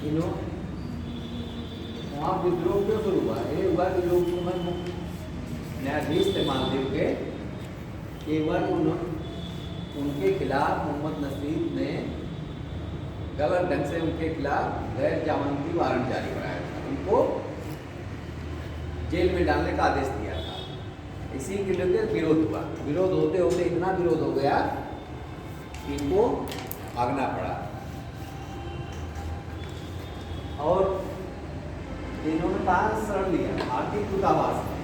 इन्हों वहाँ विद्रोह क्यों शुरू हुआ? ये हुआ कि जो न्यायाधीश थे मालदीव के, एक बार उनके खिलाफ मोहम्मद नसीब ने गलत ढंग से उनके खिलाफ गैर जमानती वारंट जारी कराया था, उनको जेल में डालने का आदेश दिया था। इसी के लिए विरोध हुआ। विरोध होते होते इतना विरोध हो गया कि इनको भागना पड़ा और इन्होंने कहाँ शरण लिया? भारतीय दूतावास में।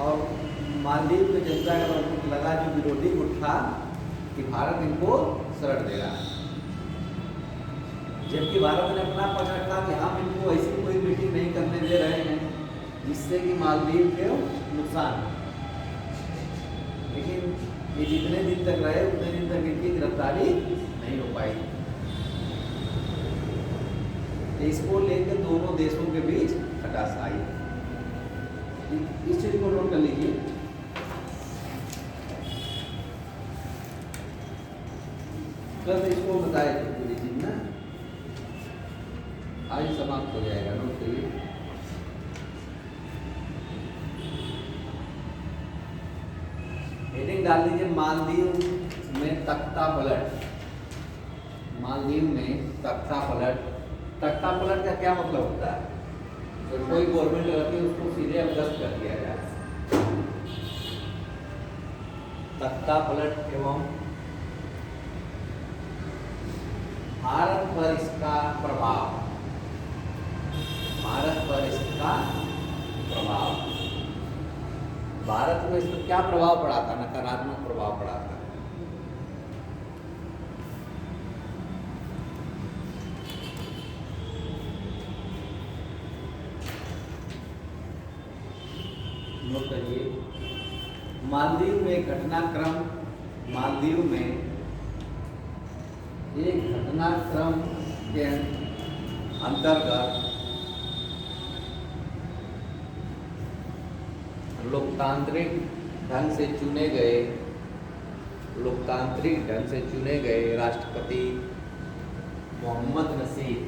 और मालदीव के जनता का लगा, जो विरोधी गुट था, कि भारत इनको शरण दे रहा है, जबकि भारत ने अपना पक्ष रखा कि हम इनको ऐसी कोई मीटिंग नहीं करने दे रहे हैं जिससे कि मालदीव के नुकसान हो। लेकिन ये जितने दिन तक रहे उतने दिन तक इनकी गिरफ्तारी नहीं हो पाई। इसको लेकर दोनों देशों के बीच खटास आई। इस चीज को नोट कर लीजिए। प्लस इसको बताए थे पूरी चीज ना, आज समाप्त हो जाएगा। नोट करिए। हेडिंग डाल दीजिए, मालदीव में तख्ता पलट। मालदीव में तख्ता पलट। तख्ता पलट का क्या मतलब होता है? तो कोई गवर्नमेंट रहती है उसको सीधे अवगत कर दिया जाए। तख्ता पलट एवं भारत पर इसका प्रभाव। भारत पर इसका प्रभाव। भारत में इसका क्या प्रभाव पड़ा था? नकारात्मक प्रभाव पड़ा था। नोट करिए, मालदीव में घटनाक्रम। मालदीव में एक घटनाक्रम के अंतर्गत लोकतांत्रिक ढंग से चुने गए राष्ट्रपति मोहम्मद नसीब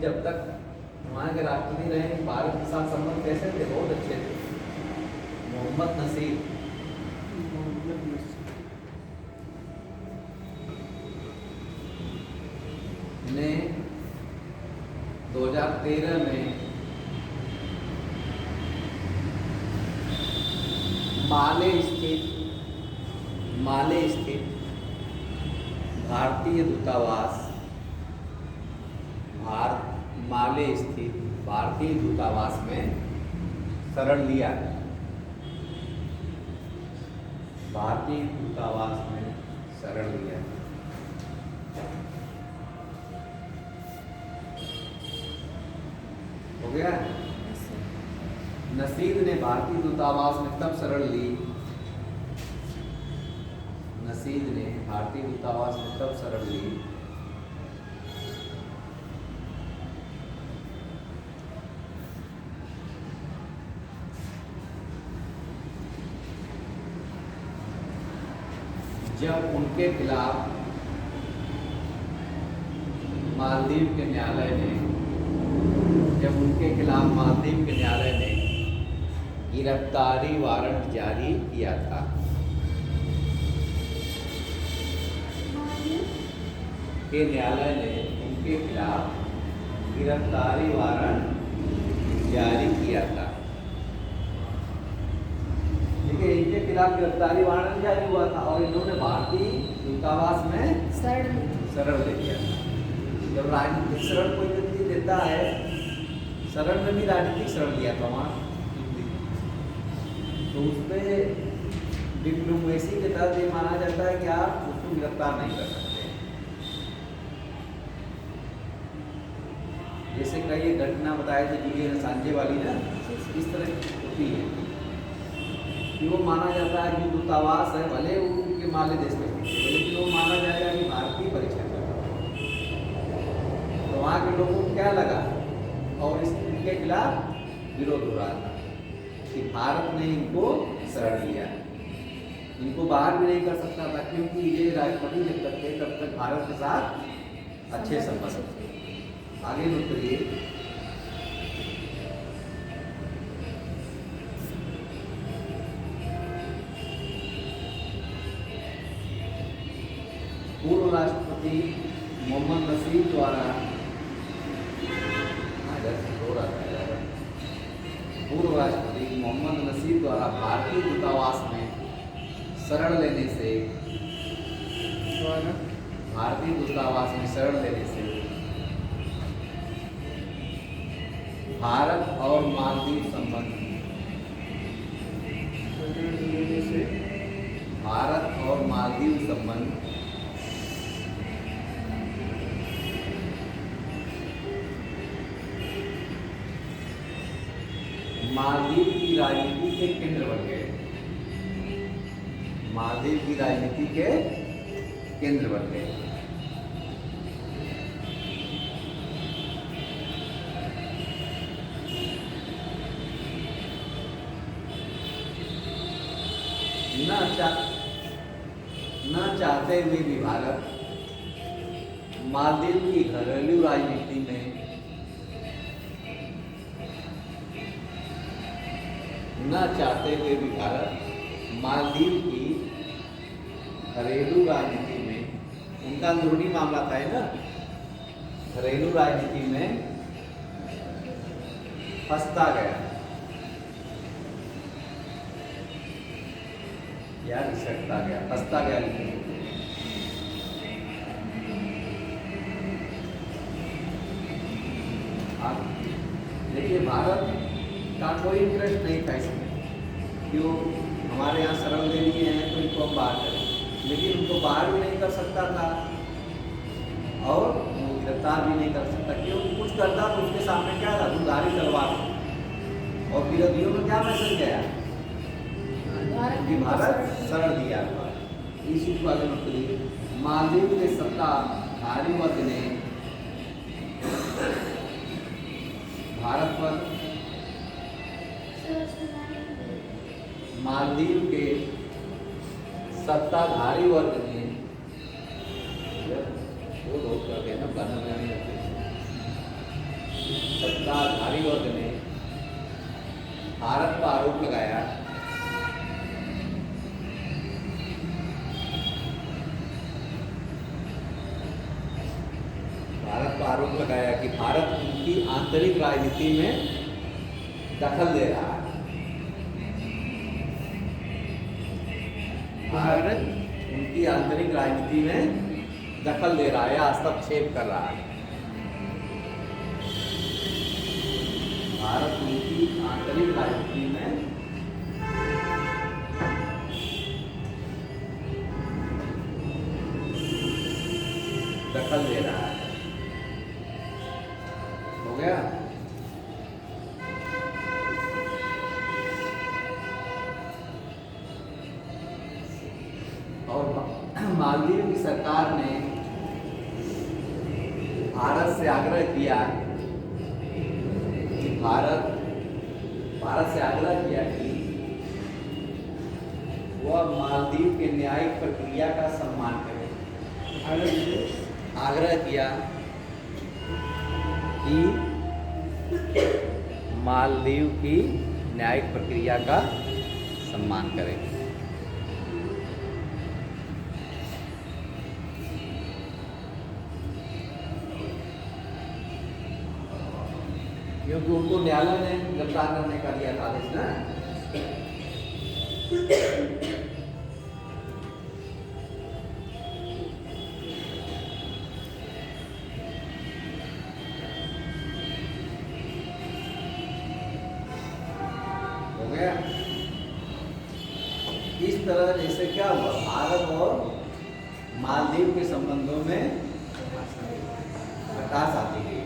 जब तक वहाँ के राष्ट्रपति रहे, भारत के साथ संबंध कैसे थे? बहुत अच्छे थे। मोहम्मद नसीब ने 2013 में माले स्थित भारतीय दूतावास में शरण लिया। भारतीय दूतावास में शरण लिया। हो गया। नसीब ने भारतीय दूतावास में तब शरण ली। नसीब ने भारतीय दूतावास में तब शरण ली जब उनके खिलाफ मालदीव के न्यायालय ने गिरफ्तारी वारंट जारी किया था। के न्यायालय ने उनके खिलाफ गिरफ्तारी वारंट जारी किया था। देखिए, इनके खिलाफ गिरफ्तारी वारंट जारी हुआ था और इन्होंने भारतीय दूतावास में शरण ले लिया था। जब राजनीतिक शरण कोई व्यक्ति देता है, शरण में भी राजनीतिक शरण लिया था वहाँ, तो उसमें डिप्लोमेसी के तहत ये माना जाता है कि आप उसको गिरफ्तार नहीं कर सकते। जैसे कई घटना बताए थे जुलियन असांजे वाली ना, इस तरह होती है कि वो माना जाता है कि दूतावास है, भले वो उनके माले देश में, लेकिन वो माना जाएगा कि भारतीय परीक्षा कर रहा है। तो वहाँ के लोगों को क्या लगा और इसके खिलाफ विरोध हो रहा था कि भारत ने इनको शरण लिया। इनको बाहर भी नहीं कर सकता था, क्योंकि ये राष्ट्रपति जब तक थे तब तक भारत के साथ अच्छे संबंध थे। आगे नोट करिए। पूर्व राष्ट्रपति मोहम्मद नसीब द्वारा पूर्व राष्ट्रपति मोहम्मद नसीब द्वारा भारतीय दूतावास में शरण लेने से भारत और मालदीव संबंध मालदीव की राजनीति के केंद्र बन गए। मालदीव की राजनीति के केंद्र बन गए। न चाहते हुए भी भारत मालदीव की घरेलू राजनीति में मालदीव की घरेलू राजनीति में, उनका अंदरूनी मामला था ना, घरेलू राजनीति में फंसता गया या घिसकता गया। फंसता गया देखिए, भारत का कोई इंटरेस्ट नहीं था इसमें, क्यों हमारे यहाँ शरण ले लिए हैं तो इनको हम बाहर करें, लेकिन उनको बाहर भी नहीं कर सकता था और वो गिरफ्तार भी नहीं कर सकता। क्यों कुछ करता तो उसके सामने क्या था, दुधारी तलवार। और विरोधियों में क्या मैसेज गया कि भारत शरण दिया। इस चीज को आगे नोट करिए। मालदीव के सत्ताधारी वर्ग ने भारत पर मालदीव के सत्ताधारी वर्ग ने वो लोग करते हैं ना, सत्ताधारी वर्ग ने भारत पर आरोप लगाया कि भारत उनकी आंतरिक राजनीति में दखल दे रहा है। भारत उनकी आंतरिक राजनीति में दखल दे रहा है या हस्तक्षेप कर रहा है। भारत उनकी आंतरिक राजनीति में दखल दे रहा है। हो गया। और मालदीव की सरकार ने भारत से आग्रह किया कि भारत से आग्रह किया कि वह मालदीव के न्यायिक प्रक्रिया का सम्मान करे। भारत ने आग्रह किया कि मालदीव की न्यायिक प्रक्रिया का सम्मान करे। क्योंकि उनको न्यायालय ने गिरफ्तार करने का दिया था आदेश ना। हो गया। इस तरह जैसे क्या हुआ, भारत और मालदीव के संबंधों में खटास आती गई।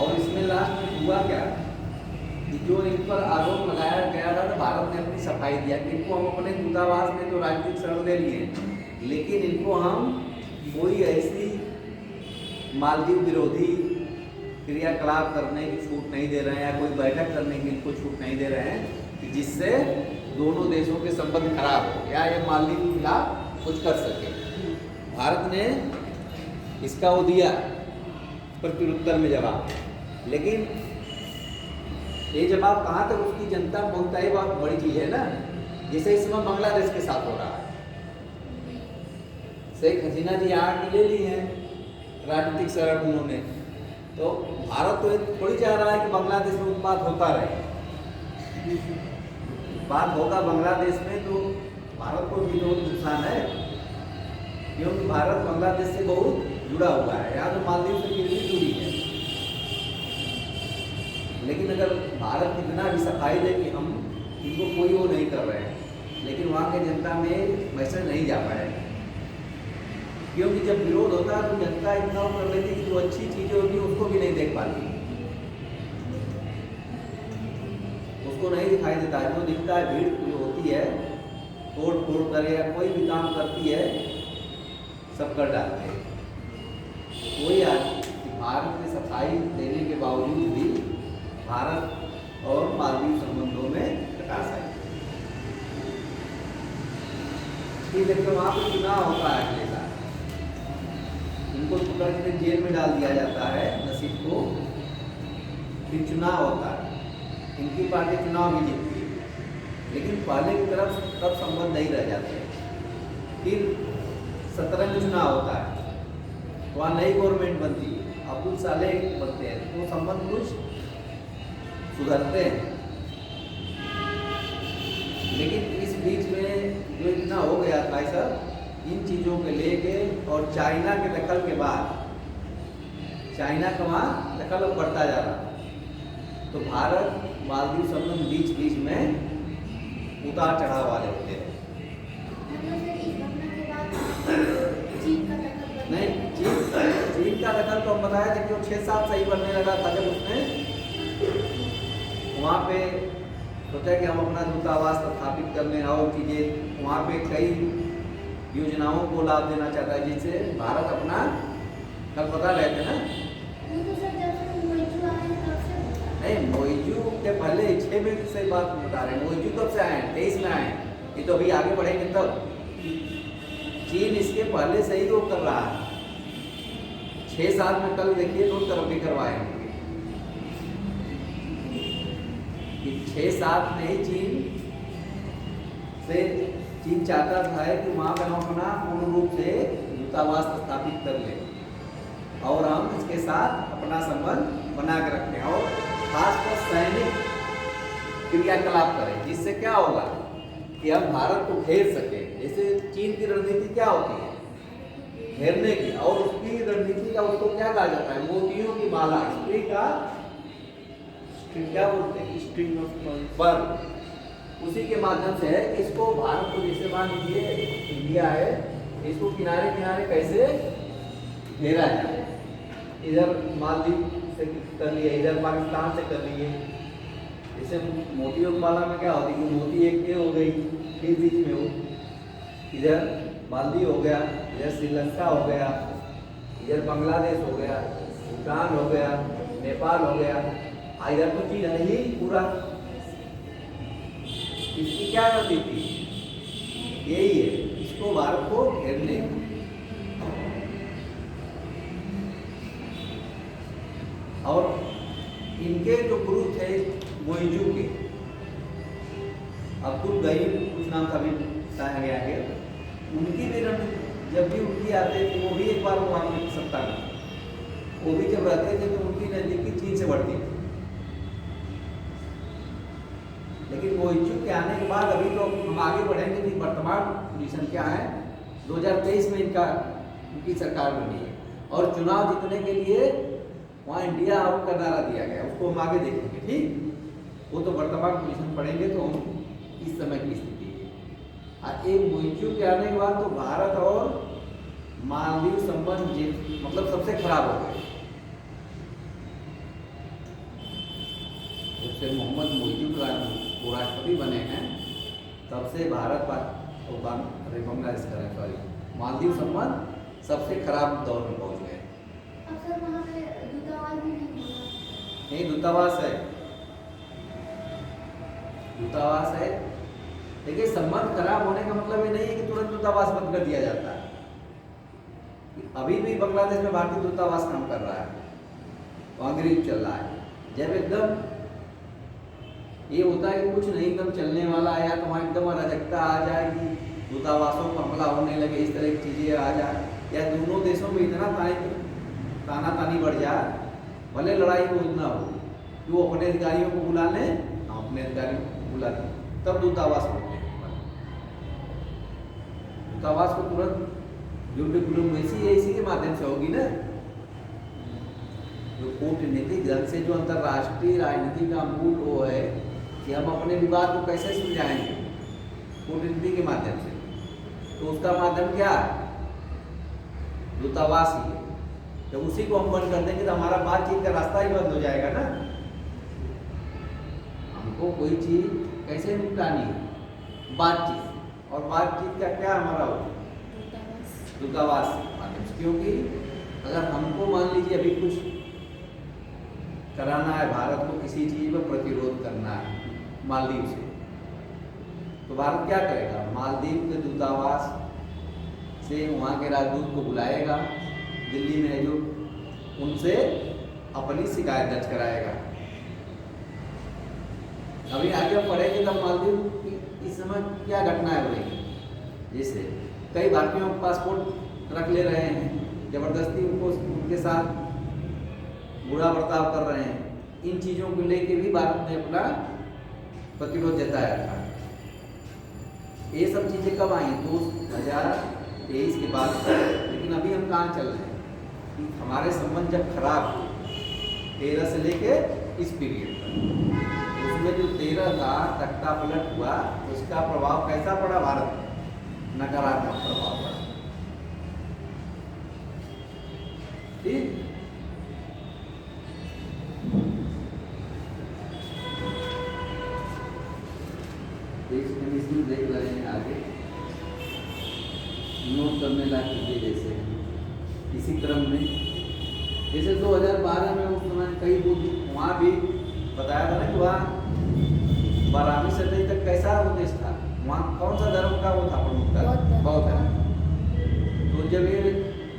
और इसमें लास्ट में हुआ क्या कि जो इन पर आरोप लगाया गया था तो भारत ने अपनी सफाई दिया कि इनको हम अपने दूतावास में तो राजनीतिक शरण दे लिए, लेकिन इनको हम कोई ऐसी मालदीव विरोधी क्रियाकलाप करने की छूट नहीं दे रहे हैं या कोई बैठक करने की इनको छूट नहीं दे रहे हैं कि जिससे दोनों देशों के संबंध खराब हो या ये मालदीव के खिलाफ कुछ कर सके। भारत ने इसका वो दिया प्रत्युत्तर में जवाब, लेकिन ये जवाब कहाँ तक उसकी जनता पहुँचता है बहुत बड़ी चीज़ है ना। जैसे इस समय बांग्लादेश के साथ हो रहा है, शेख हसीना जी आके ले ली हैं राजनीतिक शरण उन्होंने, तो भारत तो थोड़ी चाह रहा है कि बांग्लादेश में उत्पात होता रहे। बात होगा बांग्लादेश में तो भारत को भी बहुत नुकसान है, क्योंकि भारत बांग्लादेश से बहुत जुड़ा हुआ है। यहाँ तो मालदीव से कितनी दूरी है, लेकिन अगर भारत इतना भी सफाई दे कि हम इनको कोई वो नहीं कर रहे हैं, लेकिन वहाँ की जनता में मैसेज नहीं जा पाए, क्योंकि जब विरोध होता है तो जनता इतना कर लेती कि जो अच्छी चीज़ें होती है उसको भी नहीं देख पाती, उसको नहीं दिखाई देता है। जो दिखता है भीड़ जो होती है तोड़ फोड़ करे या कोई भी काम करती है सब कर डालते हैं। कोई आज भारत में सफाई देने के बावजूद भी भारत और मालदीव संबंधों में प्रकाश आई। देखो वहाँ पर चुनाव होता है अगले साल, इनको पकड़ के जेल में डाल दिया जाता है नसीब को, फिर चुनाव होता है, इनकी पार्टी चुनाव भी जीतती है, लेकिन पहले की तरफ तब संबंध नहीं रह जाते। फिर 17 में चुनाव होता है, वहाँ नई गवर्नमेंट बनती है, अब्दुल सालेह बनते हैं, तो संबंध कुछ सुधरते हैं। लेकिन इस बीच में जो इतना हो गया था सब इन चीज़ों के लेके, और चाइना के दखल के बाद चाइना का वहाँ दखल बढ़ता जा रहा था, तो भारत मालदीव संबंध बीच बीच में उतार चढ़ाव वाले होते हैं। नहीं, चीन का दखल तो हम बताया था कि वो 6-7 सही बनने लगा था जब उसने वहाँ पे सोचा कि हम अपना दूतावास स्थापित कर लें और चीज़ें वहाँ पे कई योजनाओं को लाभ देना चाहता है, जिससे भारत अपना कल बता रहे थे ना। नहीं, मोइजू के पहले 6 में से बात बता रहे हैं। मोइजू कब से आए हैं? 23 में आए हैं, ये तो अभी आगे बढ़ेंगे तब। चीन इसके पहले से ही वो कर रहा है, 6 साल में कल देखिए 2 तरफ भी करवाए हैं। 6-7 में ही चीन चाहता था कि वहाँ पर हम अपना पूर्ण रूप से दूतावास स्थापित कर लें और हम इसके साथ अपना संबंध बना कर रखें और खासकर सैनिक क्रियाकलाप करें, जिससे क्या होगा कि हम भारत को घेर सके। जैसे चीन की रणनीति क्या होती है? घेरने की, और उसकी रणनीति का उसको क्या कहा जाता है? मोतियों की माला, स्त्री का क्या बोलते हैं? String of pearl. उसी के माध्यम से है कि इसको भारत को, जैसे मान लीजिए इंडिया है, इसको किनारे किनारे कैसे घेरा जाए। इधर मालदीव से कर लिए, इधर पाकिस्तान से कर लिए। जैसे मोतियों की माला में क्या होती है कि मोती एक ये हो गई, फिर बीच में हो, इधर मालदीव हो गया, इधर श्रीलंका हो गया, इधर बांग्लादेश हो गया, भूटान हो गया, नेपाल हो गया, इधर तो चीन है ही पूरा। इसकी क्या रणनीति? यही है, इसको भारत को घेरने। और इनके जो गुरु थे मोइजू के, अब्दुल गहीर कुछ नाम था भी बताया गया है, उनकी भी रणनीति जब भी उनकी आते थे, वो भी एक बार वहाँ की सत्ता में, वो भी जब रहते थे तो उनकी नजदीकी चीन से बढ़ती थी। लेकिन मोइजू के आने के बाद अभी तो हम आगे बढ़ेंगे कि वर्तमान पोजीशन क्या है। 2023 में इनकी सरकार बनी है और चुनाव जीतने के लिए वहाँ इंडिया आउट का नारा दिया गया, उसको हम आगे देखेंगे। ठीक, वो तो वर्तमान पोजीशन पढ़ेंगे तो हम इस समय की स्थिति है। एक मोइजू के आने के बाद तो भारत और मालदीव संबंध मतलब सबसे खराब हो गए। जब से मोहम्मद मोइजू वो राष्ट्रपति बने हैं तब से भारत बांग्लादेश का सॉरी मालदीव संबंध सबसे खराब दौर में पहुंच गए। अब सर वहाँ पे दूतावास भी नहीं यही दूतावास है, दूतावास है। देखिए संबंध खराब होने का मतलब ये नहीं है कि तुरंत दूतावास बंद कर दिया जाता है। अभी भी बांग्लादेश में भारतीय दूतावास काम कर रहा है, वहाँ गरीब चल रहा है। जब एकदम ये होता है कि कुछ नहीं एकदम चलने वाला है, या तो वहाँ एकदम अराजकता आ जाएगी, दूतावासों पर हमला होने लगे, इस तरह की चीज़ें आ जाए, या दोनों देशों में इतना ताना तानी बढ़ जाए, भले लड़ाई हो ना हो, कि वो अपने अधिकारियों को बुला लें, हम अपने अधिकारियों को बुला लें, तब दूतावास होते हैं। दूतावास को तुरंत जो डिप्लोमेसी है इसी के माध्यम से होगी ना। जो कूटनीतिक ढंग से जो अंतर्राष्ट्रीय राजनीति का मूल वो है कि हम अपने विवाद को कैसे सुलझाएंगे, कूटनीति के माध्यम से। तो उसका माध्यम क्या है? दूतावास ही है। जब उसी को हम बंद कर देंगे तो हमारा बातचीत का रास्ता ही बंद हो जाएगा ना। हमको कोई चीज कैसे निपटानी है? बातचीत। और बातचीत का क्या हमारा हो? दूतावास माध्यम से। क्योंकि अगर हमको मान लीजिए अभी कुछ कराना है, भारत को किसी चीज पर प्रतिरोध करना है मालदीव से, तो भारत क्या करेगा? मालदीव के दूतावास से वहाँ के राजदूत को बुलाएगा दिल्ली में जो, उनसे अपनी शिकायत दर्ज कराएगा। अभी आगे पढ़ेंगे तब मालदीव की इस समय क्या घटनाएं हो रही हैं। जैसे कई भारतीयों को पासपोर्ट रख ले रहे हैं, जबरदस्ती उनको उनके साथ बुरा बर्ताव कर रहे हैं। इन चीज़ों को लेके भी भारत ने अपना प्रतिरोध जताया था। ये सब चीज़ें कब आई? 2023 के बाद। लेकिन अभी हम कहाँ चल रहे हैं? हमारे संबंध जब खराब हुए 13 से लेके इस पीरियड तक, उसमें जो 13 का तख्ता पलट हुआ, उसका प्रभाव कैसा पड़ा भारत में? नकारात्मक प्रभाव पड़ा। ठीक, इसमें देख रहे हैं आगे नोट करने लायक चीजें जैसे इसी क्रम में, जैसे 2012 में उस समय कई बुद्ध वहाँ भी बताया था ना कि वहाँ बारामी सदी तक कैसा वो देश था, वहाँ कौन सा धर्म का वो था प्रमुख? बौद्ध धर्म। तो जब ये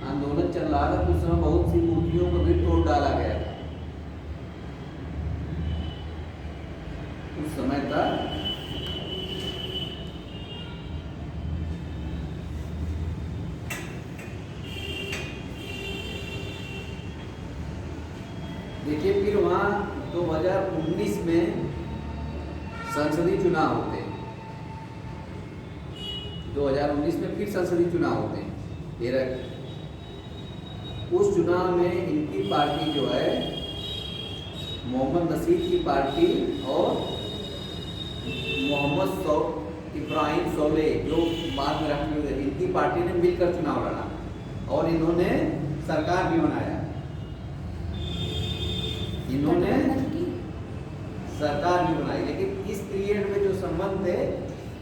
आंदोलन चल रहा था तो उस समय बहुत सी मूर्तियों को भी तोड़ डाला गया था। उस समय तक देखिए, फिर वहाँ 2019 में संसदीय चुनाव होते हैं। 2019 में फिर संसदीय चुनाव होते हैं 13। उस चुनाव में इनकी पार्टी जो है मोहम्मद नसीर की पार्टी और मोहम्मद इब्राहिम सोले जो बाद में रखने हुए, इनकी पार्टी ने मिलकर चुनाव लड़ा और इन्होंने सरकार भी बनाया। इन्होंने सरकार भी बनाई, लेकिन इस पीरियड में जो संबंध थे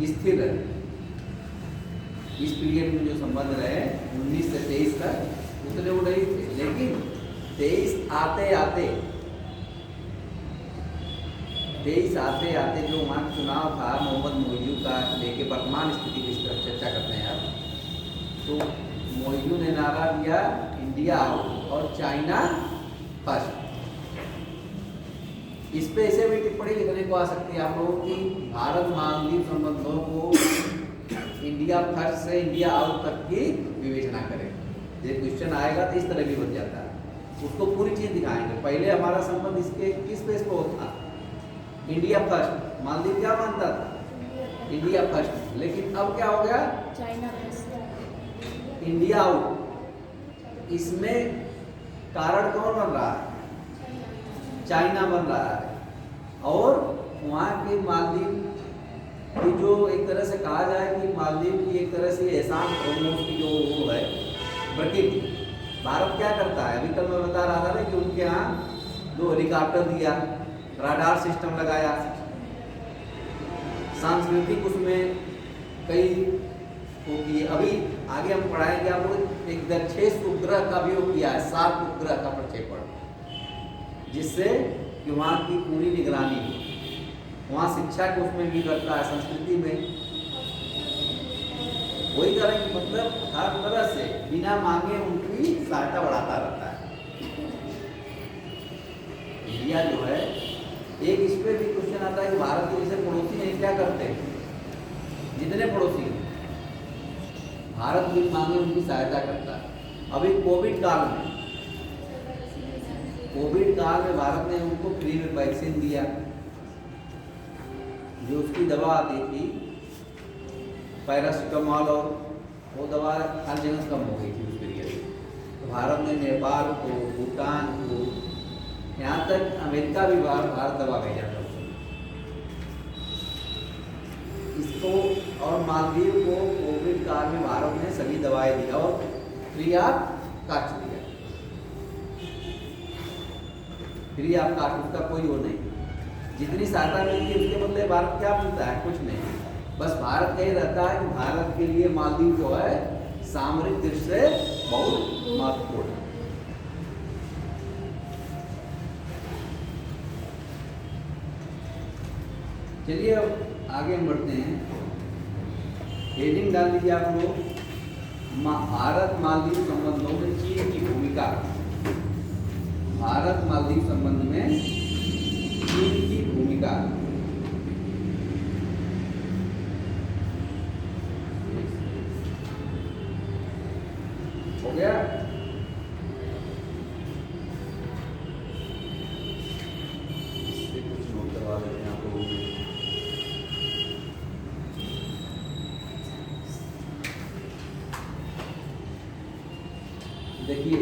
स्थिर रहे। इस पीरियड में जो संबंध रहे 19 से 23 तक उतने वो नहीं थे, लेकिन 23 आते आते जो वहाँ चुनाव था मोहम्मद मोइजू का लेके वर्तमान स्थिति की तरफ चर्चा करते हैं आप, तो मोइजू ने नारा दिया इंडिया आउट और चाइना फर्स्ट। इस पे ऐसे भी टिप्पणी लिखने को आ सकती है आप लोगों की, भारत मालदीव संबंधों को इंडिया फर्स्ट से इंडिया आउट तक की विवेचना करें। ये क्वेश्चन आएगा तो इस तरह भी बन जाता है, उसको पूरी चीज दिखाएंगे। पहले हमारा संबंध इसके किस बेस पे होता? India first. मालदीव क्या मानता था? India first. लेकिन अब क्या हो गया? China first, India out. इसमें कारण कौन बन रहा है? चाइना बन रहा है। और वहाँ के मालदीव की जो एक तरह से कहा जाए कि मालदीव की एक तरह से एहसान की जो वो है प्रकृति, भारत क्या करता है? अभी कल मैं बता रहा था ना कि उनके यहाँ 2 हेलीकॉप्टर दिया, राडार सिस्टम लगाया, सांस्कृतिक उसमें कई वो किए। अभी आगे हम पढ़ाएंगे आप लोग, एक दक्षेश उपग्रह का भी वो किया है, 7 उपग्रह का प्रक्षेपण, जिससे कि कि वहाँ की पूरी निगरानी, वहाँ शिक्षा को उसमें भी करता है, संस्कृति में वही तरह की, मतलब हर तरह से बिना मांगे उनकी सहायता बढ़ाता रहता है। इंडिया जो है, एक इस पे भी क्वेश्चन आता है कि भारत के जैसे पड़ोसी हैं क्या करते हैं, जितने पड़ोसी हैं भारत बिन मांगे उनकी सहायता करता है। अभी कोविड काल में भारत ने उनको फ्री में वैक्सीन दिया, जो उसकी दवा आती थी पैरासिटामोल, और वो दवा हर जगह कम हो गई थी उस पीरियड में। तो भारत ने नेपाल को, भूटान को, यहाँ तक अमेरिका भी भारत दवा भेजा था इसको, और मालदीव को कोविड काल में भारत ने सभी दवाएं दी और फ्री ऑफ कास्ट दिया, फ्री ऑफ कास्ट, उसका कोई वो नहीं। जितनी सहायता मिलती है उसके बदले भारत क्या मिलता है, कुछ नहीं। बस भारत यही रहता है कि भारत के लिए मालदीव जो है सामरिक दृष्टि से बहुत महत्वपूर्ण है। चलिए अब आगे हम बढ़ते हैं। हेडिंग डाल दीजिए आप लोग, भारत मालदीव संबंधों में चीन की भूमिका। भारत मालदीव संबंध में चीन की भूमिका। हो गया? इससे कुछ नोट करवा देते हैं आप लोगों को। देखिए,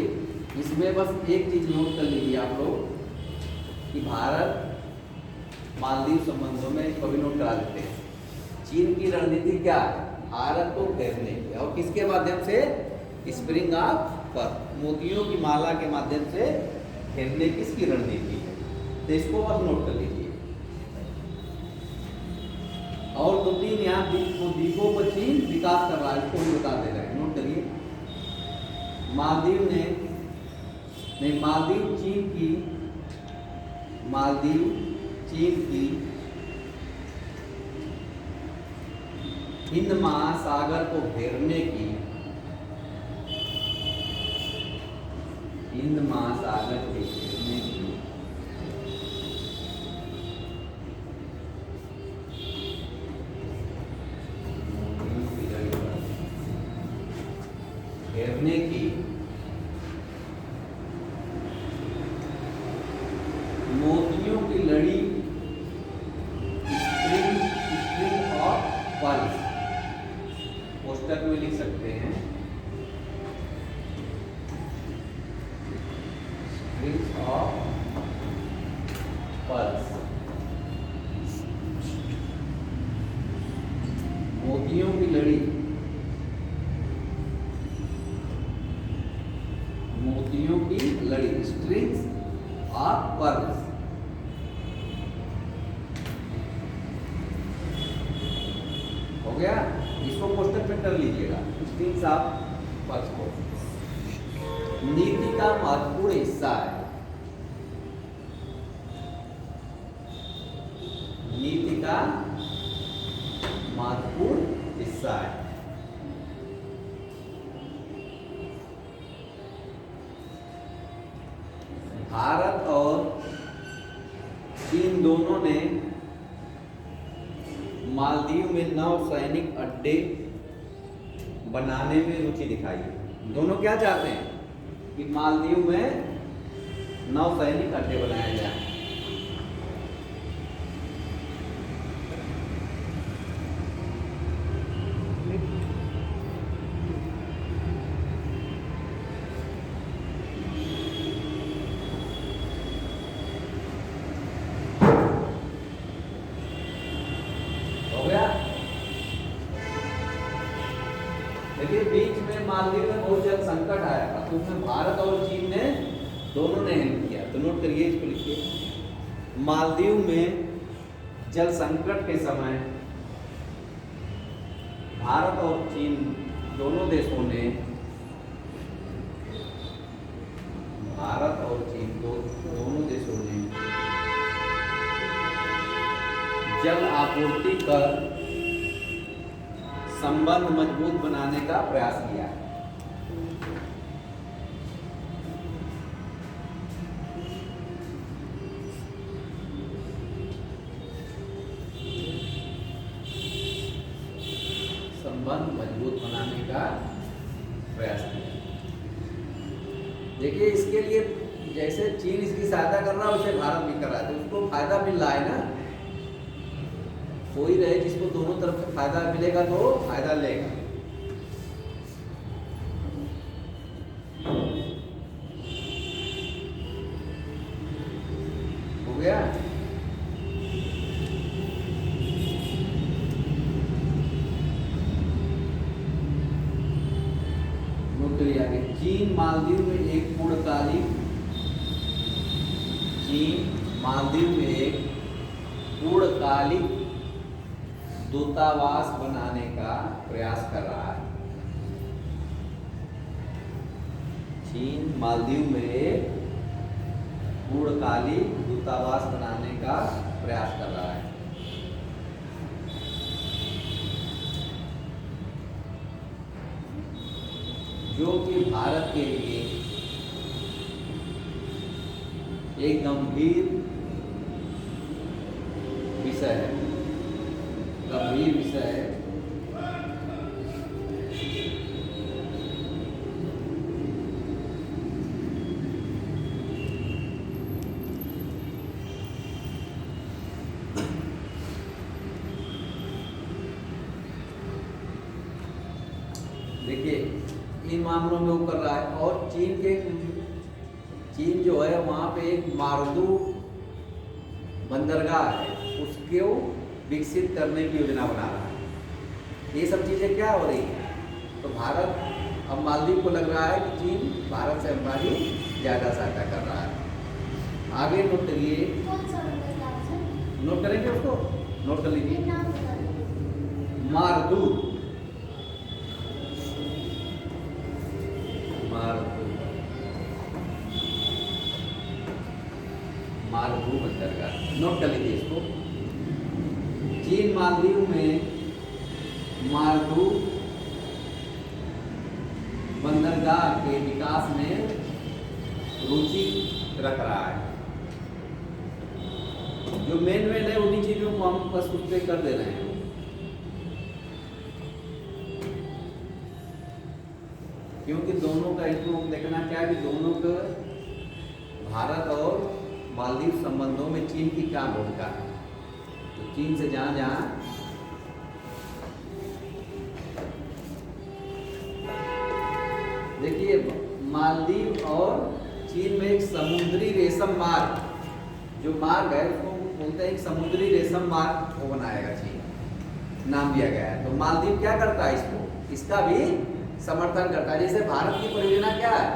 इसमें बस एक चीज नोट कर लीजिए आप लोग कि भारत मालदीव संबंधों में इसको भी नोट करा देते हैं। चीन की रणनीति क्या है, भारत को घेरने की, और किसके माध्यम से, स्प्रिंग ऑफ पर्ल, मोतियों की माला के माध्यम से घेरने की इसकी रणनीति है। तो इसको बस नोट कर लीजिए। और दो तीन यहाँ द्वीपों पर चीन विकास कर रहा है, इसको भी बता दे रहे हैं, नोट करिए। मालदीव चीन की हिंद महासागर को घेरने की, हिंद महासागर के घेरने की मोतियों की लड़ी, स्प्रिंग ऑफ पर्ल, पुस्तक में लिख सकते हैं स्प्रिंग्स ऑफ पर्ल्स, मोतियों की लड़ी, मोतियों की लड़ी, स्ट्रिंग्स ऑफ पर्ल्स। हो गया? इसको कोष्टक में कर लीजिएगा, स्ट्रिंग्स ऑफ पर्ल्स को। नीति का महत्वपूर्ण हिस्सा है, नीति का महत्वपूर्ण हिस्सा है। भारत और चीन दोनों ने मालदीव में नौसैनिक अड्डे बनाने में रुचि दिखाई है। दोनों क्या चाहते हैं कि मालदीव में नौसैनिक अड्डे बनाए जाए। देखिए, बीच में मालदीव में बहुत जल संकट आया, तो उसमें भारत और चीन ने दोनों ने हेल्प किया। तो नोट करिए, इसको लिखिए। मालदीव में जल संकट के समय भारत और चीन दोनों देशों ने, भारत और चीन दोनों देशों ने जल आपूर्ति कर संबंध मजबूत बनाने का प्रयास किया है। संबंध मजबूत बनाने का प्रयास किया। देखिए, इसके लिए जैसे चीन इसकी सहायता कर रहा है वैसे भारत भी कर रहा है, तो उसको फायदा मिल रहा है ना। कोई रहे जिसको दोनों तरफ से फायदा मिलेगा तो फायदा लेगा। हो गया। आगे चीन मालदीव में एक पूर्णकालिक दूतावास बनाने का प्रयास कर रहा है। चीन मालदीव में एक पूर्णकालिक दूतावास बनाने का प्रयास कर रहा है। जो कि भारत के लिए एक गंभीर विषय है, गंभीर विषय है। देखिए, इन मामलों में वो कर रहा है। और चीन जो है वहाँ पे एक मारदू बंदरगाह है, उसको विकसित करने की योजना बना रहा है। ये सब चीज़ें क्या हो रही हैं? तो भारत अब मालदीव को लग रहा है कि चीन भारत से हमारी ज़्यादा सहायता कर रहा है। आगे नोट करिए, कौन सा बंदरगाह है? नोट करेंगे उसको, नोट कर ये लीजिए। नाम बता दीजिए। मारदू बंदरगाह, नोट कर लीजिए इसको। चीन मालदीव में मारदू बंदरगाह के विकास में रुचि रख रहा है। जो मेन है उन्हीं चीजों को हम बस उस पर कर दे रहे हैं। क्योंकि दोनों का इसको देखना क्या है कि दोनों का भारत और मालदीव संबंधों में चीन की क्या भूमिका है। तो चीन से जहां देखिए, मालदीव और चीन में एक समुद्री रेशम मार्ग, जो मार्ग है उसको बोलते हैं एक समुद्री रेशम मार्ग, वो बनाएगा चीन, नाम दिया गया है। तो मालदीव क्या करता है, इसका भी समर्थन करता है। जैसे भारत की परियोजना क्या है,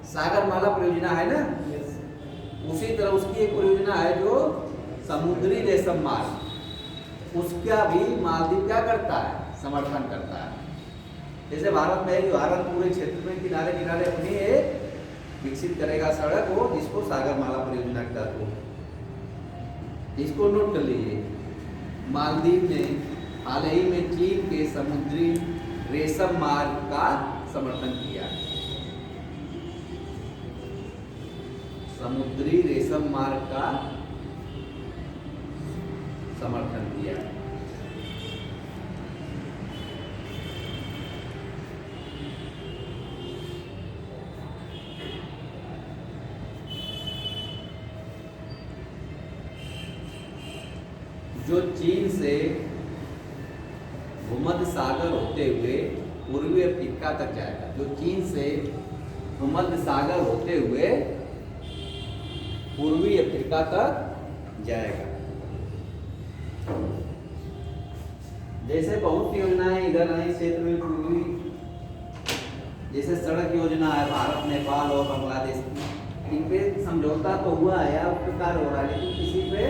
सागरमाला परियोजना है ना, उसी तरह उसकी एक परियोजना है जो समुद्री रेशम मार्ग, उसका भी मालदीव क्या करता है, समर्थन करता है। जैसे भारत में है कि भारत पूरे क्षेत्र में किनारे किनारे अपनी एक विकसित करेगा सड़क हो, जिसको सागरमाला परियोजना का हो। इसको नोट कर लीजिए। मालदीव ने हाल ही में चीन के समुद्री रेशम मार्ग का समर्थन किया। समुद्री रेशम मार्ग का समर्थन किया। जो चीन से भूमध्य सागर होते हुए पूर्वी अफ्रीका तक जाएगा। जो चीन से भूमध्य सागर होते हुए पूर्वी अफ्रीका तक जाएगा। जैसे बहुत योजनाएं इधर हैं क्षेत्र में पूर्वी, जैसे सड़क योजना है भारत नेपाल और बांग्लादेश की, इन पे समझौता तो हुआ है या उस प्रकार हो रहा है, लेकिन किसी पे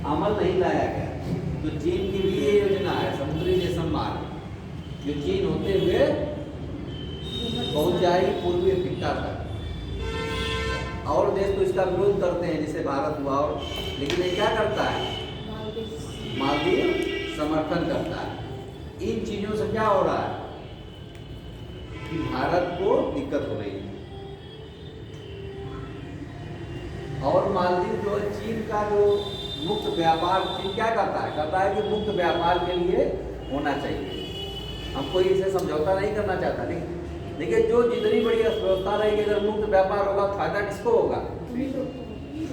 अमल नहीं लाया गया। तो चीन की भी ये योजना है समुद्री रेशम मार्ग, जो चीन होते हुए पहुंच जाएगी पूर्वी अफ्रीका तक। और देश तो इसका विरोध करते हैं, जैसे भारत हुआ, और लेकिन ये क्या करता है, मालदीव समर्थन करता है। इन चीजों से क्या हो रहा है कि भारत को दिक्कत हो रही है। और मालदीव जो है चीन का जो मुक्त व्यापार, चीन क्या करता है कि मुक्त व्यापार के लिए होना चाहिए। हम कोई इसे समझौता नहीं करना चाहता, लेकिन देखिए जो जितनी बड़ी अर्थव्यवस्था रहेगी, अगर मुक्त व्यापार होगा फायदा किसको होगा,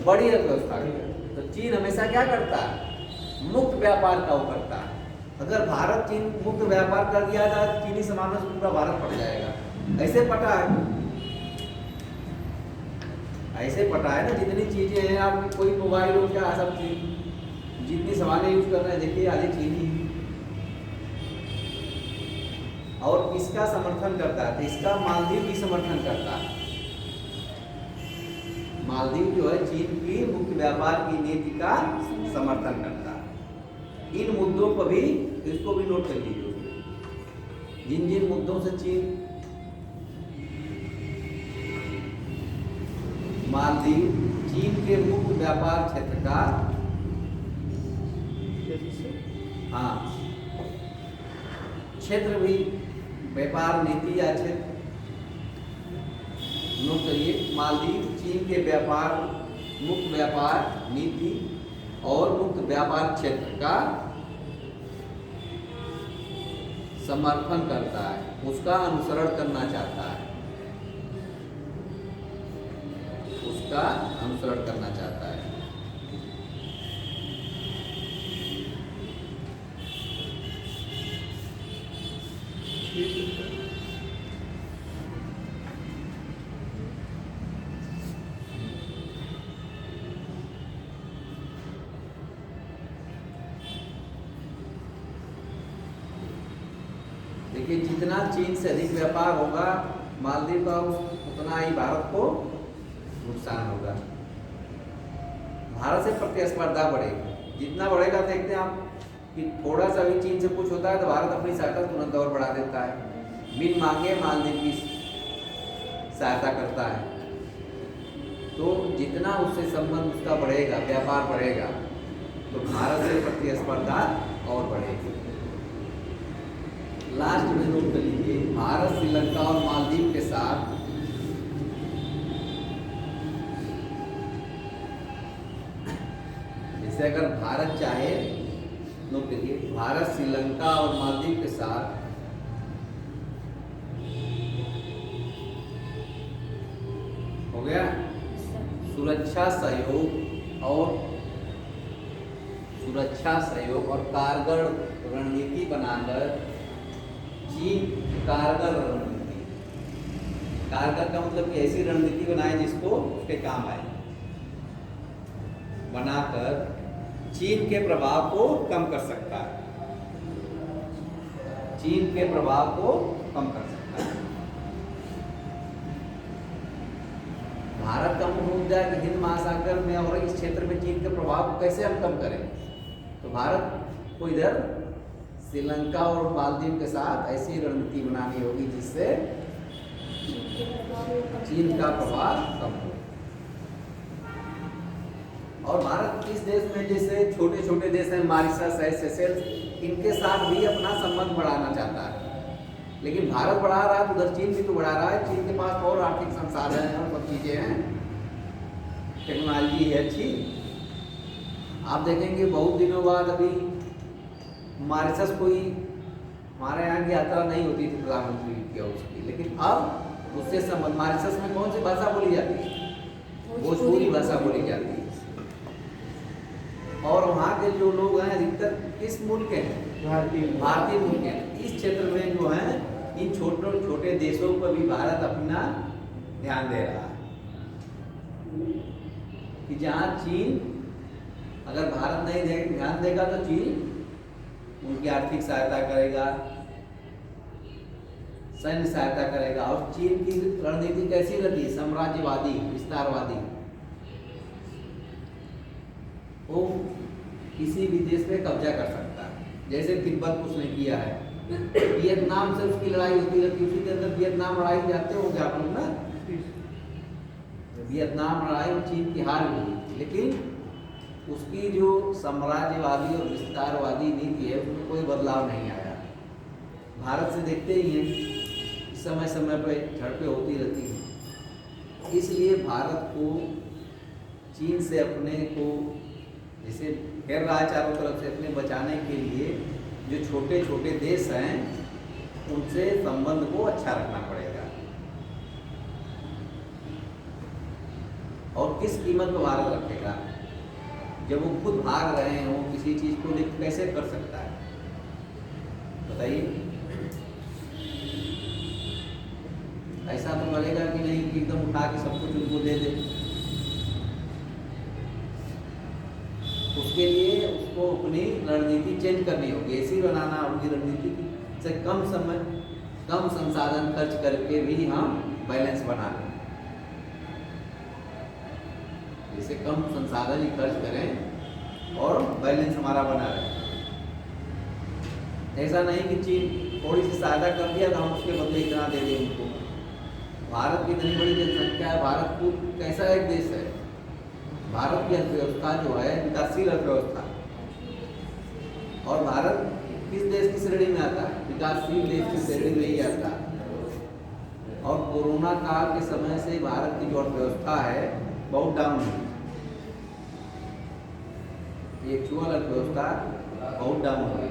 बड़ी अर्थव्यवस्था को। तो चीन हमेशा क्या करता है, मुक्त व्यापार का वो करता है। अगर भारत चीन मुक्त व्यापार कर दिया जाए तो चीनी सामानों से पूरा भारत पट जाएगा। ऐसे पटा है, ऐसे पटा है ना, जितनी चीजें हैं, आप कोई मोबाइल हो क्या, सब चीज जितनी सामानें यूज कर रहे हैं, देखिए आधी चीनी। और किसका समर्थन करता है, तो इसका मालदीव भी समर्थन करता है। मालदीव जो है चीन की मुक्त व्यापार की नीति का समर्थन करता है। इन मुद्दों पर भी, इसको भी नोट कर लीजिए, जिन जिन मुद्दों से चीन, मालदीव चीन के मुक्त व्यापार क्षेत्र का, हाँ, क्षेत्र भी व्यापार नीति या क्षेत्र, नोट करिए, मालदीव चीन के व्यापार, मुक्त व्यापार नीति और मुक्त व्यापार क्षेत्र का समर्थन करता है, उसका अनुसरण करना चाहता है, उसका अनुसरण करना चाहता है। देखिए जितना चीन से अधिक व्यापार होगा मालदीव का, उतना ही भारत को नुकसान होगा। भारत से प्रतिस्पर्धा बढ़ेगी, जितना बढ़ेगा देखते हैं आप कि थोड़ा सा भी चीन से कुछ होता है तो भारत अपनी सहायता तुरंत और बढ़ा देता है, बिन मांगे मालदीव की सहायता करता है। तो जितना उससे संबंध उसका बढ़ेगा, व्यापार बढ़ेगा, तो भारत से प्रतिस्पर्धा और बढ़ेगी। लास्ट में नोट कर लीजिए, भारत श्रीलंका और मालदीव के साथ जैसे अगर भारत चाहे, नोट करिए, भारत श्रीलंका और मालदीव के साथ हो गया सुरक्षा सहयोग और कारगर रणनीति बनाकर, चीन कारगर रणनीति, कारगर का मतलब कि ऐसी रणनीति बनाए जिसको उसके काम आए, बनाकर चीन के प्रभाव को कम कर सकता है, चीन के प्रभाव को कम कर सकता है। भारत का मुख्य मुद्दा है कि हिंद महासागर में और इस क्षेत्र में चीन के प्रभाव को कैसे हम कम करें। तो भारत को इधर श्रीलंका और मालदीव के साथ ऐसी रणनीति बनानी होगी जिससे चीन का प्रभाव कम हो। और भारत इस देश में जैसे छोटे छोटे देश हैं, मॉरिशस है, सेशेल्स, इनके साथ भी अपना संबंध बढ़ाना चाहता है। लेकिन भारत बढ़ा रहा है तो उधर चीन भी तो बढ़ा रहा है। चीन के पास और आर्थिक संसाधन हैं और सब चीज़ें हैं, टेक्नोलॉजी है अच्छी। आप देखेंगे बहुत दिनों बाद अभी मॉरिशस कोई हमारे यहाँ की यात्रा नहीं होती थी प्रधानमंत्री की उसकी, लेकिन अब उससे संबंध, मॉरिशस में कौन सी भाषा बोली जाती है, भोजपुरी भाषा बोली जाती है। और वहाँ के जो लोग हैं अधिकतर किस मूल के हैं, भारतीय मूल के हैं। इस क्षेत्र में जो है इन छोटे छोटे देशों पर भी भारत अपना ध्यान दे रहा है कि जहाँ चीन, अगर भारत नहीं ध्यान देगा तो चीन उनकी आर्थिक सहायता करेगा, सैन्य सहायता करेगा। और चीन की रणनीति कैसी रहती है, साम्राज्यवादी, विस्तारवादी। वो किसी भी देश पे कब्जा कर सकता है, जैसे तिब्बत उसने किया है। वियतनाम से उसकी लड़ाई होती रहती है, उसी के अंदर वियतनाम लड़ाई जाते हो गया आप लोग ना। वियतनाम लड़ाई में चीन की हार हुई, लेकिन उसकी जो साम्राज्यवादी और विस्तारवादी नीति है उसमें कोई बदलाव नहीं आया। भारत से देखते ही हैं समय समय पर झड़पें होती रहती हैं, इसलिए भारत को चीन से अपने को जैसे घेर रहा है चारों तरफ से, अपने बचाने के लिए जो छोटे छोटे देश हैं उनसे संबंध को अच्छा रखना पड़ेगा। और किस कीमत पर भारत रखेगा? जब वो खुद भाग रहे हों किसी चीज़ को, लेकर कैसे कर सकता है बताइए? ऐसा तो करेगा कि नहीं कि एकदम उठा के सब कुछ उनको दे दे। उसके लिए उसको अपनी रणनीति चेंज करनी होगी, ऐसी बनाना होगी रणनीति की से कम समय कम संसाधन खर्च करके भी हम बैलेंस बना लें। जैसे कम संसाधन ही खर्च करें और बैलेंस हमारा बना रहे। ऐसा नहीं कि चीन थोड़ी सी सहायता कर दिया तो हम उसके बदले इतना दे दें उनको। भारत की इतनी बड़ी जनसंख्या है, भारत को कैसा एक देश है, भारत की अर्थव्यवस्था जो है विकासशील अर्थव्यवस्था, और भारत किस देश की श्रेणी में आता है? विकासशील देश की श्रेणी में ही आता है। और कोरोना काल के समय से भारत की जो अर्थव्यवस्था है बहुत डाउन हुई, एक्चुअल अर्थव्यवस्था बहुत डाउन हो गई।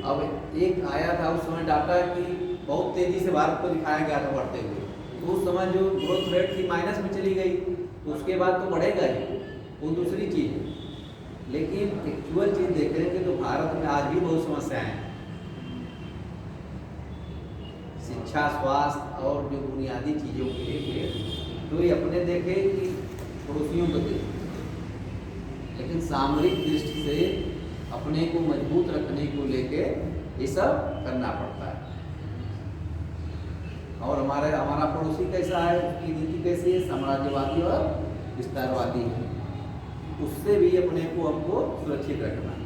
अब एक आया था उस समय डाटा कि बहुत तेजी से भारत को दिखाया गया था बढ़ते हुए, तो उस समय जो ग्रोथ रेट थी माइनस में चली गई, तो उसके बाद तो बढ़ेगा ही, वो दूसरी चीज़ है। लेकिन एक्चुअल चीज़ देखेंगे तो भारत में आज भी बहुत समस्याएं हैं। शिक्षा, स्वास्थ्य और जो बुनियादी चीज़ों के लिए तो ये अपने देखे कि पड़ोसियों को देखे, लेकिन सामरिक दृष्टि से अपने को मजबूत रखने को लेके ये सब करना पड़ता है। और हमारा पड़ोसी कैसा है, उसकी नीति कैसी है, साम्राज्यवादी और विस्तारवादी है, उससे भी अपने को हमको सुरक्षित रखना है।